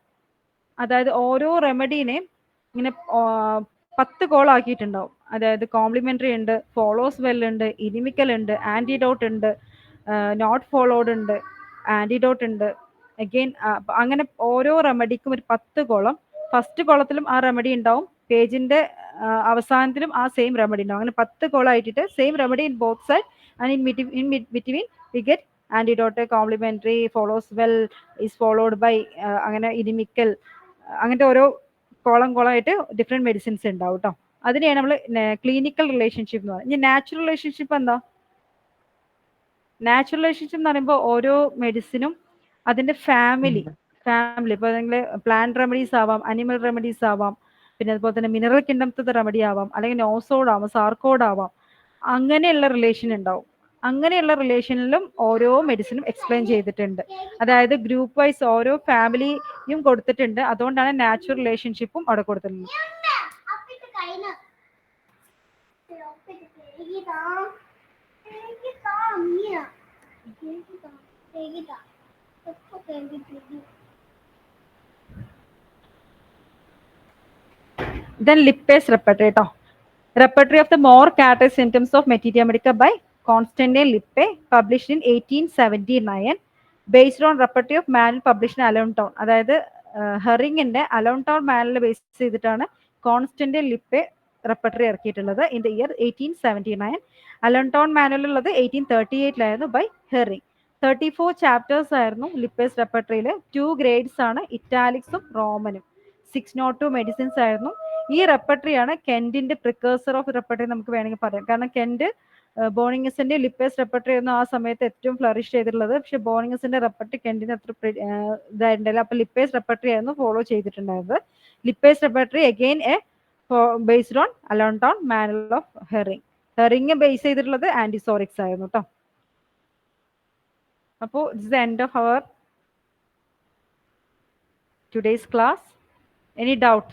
അതായത് ഓരോ റെമഡീനെയും ഇങ്ങനെ 10 കോളാക്കിയിട്ടുണ്ടാവും. അതായത് കോംപ്ലിമെന്ററി ഉണ്ട്, ഫോളോസ് വെൽ ഉണ്ട്, ഇനിമിക്കൽ ഉണ്ട്, ആന്റിഡോട്ട് ഉണ്ട്, നോട്ട് ഫോളോഡ് ഉണ്ട്, ആന്റിഡോട്ട് ഉണ്ട്, അഗെയിൻ അങ്ങനെ ഓരോ റെമഡിക്കും ഒരു 10 കോളം. ഫസ്റ്റ് കോളത്തിലും ആ റെമഡി ഉണ്ടാവും, പേജിന്റെ അവസാനത്തിലും ആ സെയിം റെമഡി ഉണ്ടാവും. അങ്ങനെ 10 കോളായിട്ടിട്ട് same remedy in both side and in between we get antidote, complementary, follows well, is followed by, അങ്ങനെ ഇനിമിക്കൽ, അങ്ങനത്തെ ഓരോ കോളായിട്ട് ഡിഫറെന്റ് മെഡിസിൻസ് ഉണ്ടാവും കേട്ടോ. അതിനെയാണ് നമ്മൾ ക്ലിനിക്കൽ റിലേഷൻഷിപ്പ് എന്ന് പറയുന്നത്. ഇനി നാച്ചുറൽ റിലേഷൻഷിപ്പ് എന്താ? നാച്ചുറൽ റിലേഷൻഷിപ്പ് എന്ന് പറയുമ്പോൾ ഓരോ മെഡിസിനും അതിന്റെ ഫാമിലി ഇപ്പൊ പ്ലാന്റ് റെമഡീസ് ആവാം, അനിമൽ റെമഡീസ് ആവാം, പിന്നെ അതുപോലെ തന്നെ മിനറൽ കിങ്ഡംത്തെ റെമഡി ആവാം, അല്ലെങ്കിൽ നോസോഡ് ആവാം, സാർക്കോഡ് ആവാം, അങ്ങനെയുള്ള റിലേഷൻ ഉണ്ടാവും. അങ്ങനെയുള്ള റിലേഷനിലും ഓരോ മെഡിസിനും എക്സ്പ്ലെയിൻ ചെയ്തിട്ടുണ്ട്. അതായത് ഗ്രൂപ്പ് വൈസ് ഓരോ ഫാമിലിയും കൊടുത്തിട്ടുണ്ട്. അതുകൊണ്ടാണ് നാച്ചുറൽ റിലേഷൻഷിപ്പും അവിടെ കൊടുത്തിട്ടുള്ളത്. Then Lippes repertory ട്ടോ. Repertory of the more characteristic symptoms of Materia medica by Constantin Lippe, published in 1879, based on repertory of manual published in Allentown. അതായത് ഹെറിങ്ങിന്റെ അലോൺടൗൺ മാനുവൽ ബേസ് ചെയ്തിട്ടാണ് കോൺസ്റ്റന്റിൻ ലിപ്പെ റെപ്പർട്ടറി ഇറക്കിയിട്ടുള്ളത് in the year 1879. Allentown manual ഉള്ളത് 1838 by Hering. 34 chapters ആയിരുന്നു Lippe's റെപ്പർട്ടറിയിൽ. 2 grades ആണ്, ഇറ്റാലിക്സും റോമനും. 602 മെഡിസിൻസ് ആയിരുന്നു. ഈ റെപ്പർട്ടറിയാണ് കെന്റിന്റെ പ്രിക്കേഴ്സർ ഓഫ് റെപ്പർട്ടറി നമുക്ക് വേണമെങ്കിൽ പറയാം. കാരണം കെന്റ് ബോണിങ്ങസിന്റെ ലിപ്പേസ് റെപ്പർട്ടറി ആയിരുന്നു ആ സമയത്ത് ഏറ്റവും ഫ്ലറിഷ് ചെയ്തിട്ടുള്ളത്. പക്ഷെ ബോണിങ്ങസിന്റെ റെപ്പർട്ടറി കെന്റിന് അത്ര ഇതായിട്ടുണ്ടായില്ല. അപ്പൊ ലിപ്പേസ് റെപ്പർട്ടറി ആയിരുന്നു ഫോളോ ചെയ്തിട്ടുണ്ടായിരുന്നത്. Lippe's repertory again based on Allentown manual of Hering. Hering base ചെയ്തിട്ടുള്ളത് ആന്റിസോറിക്സ് ആയിരുന്നു കേട്ടോ. അപ്പോൾ it's the end of our today's class. Any doubt?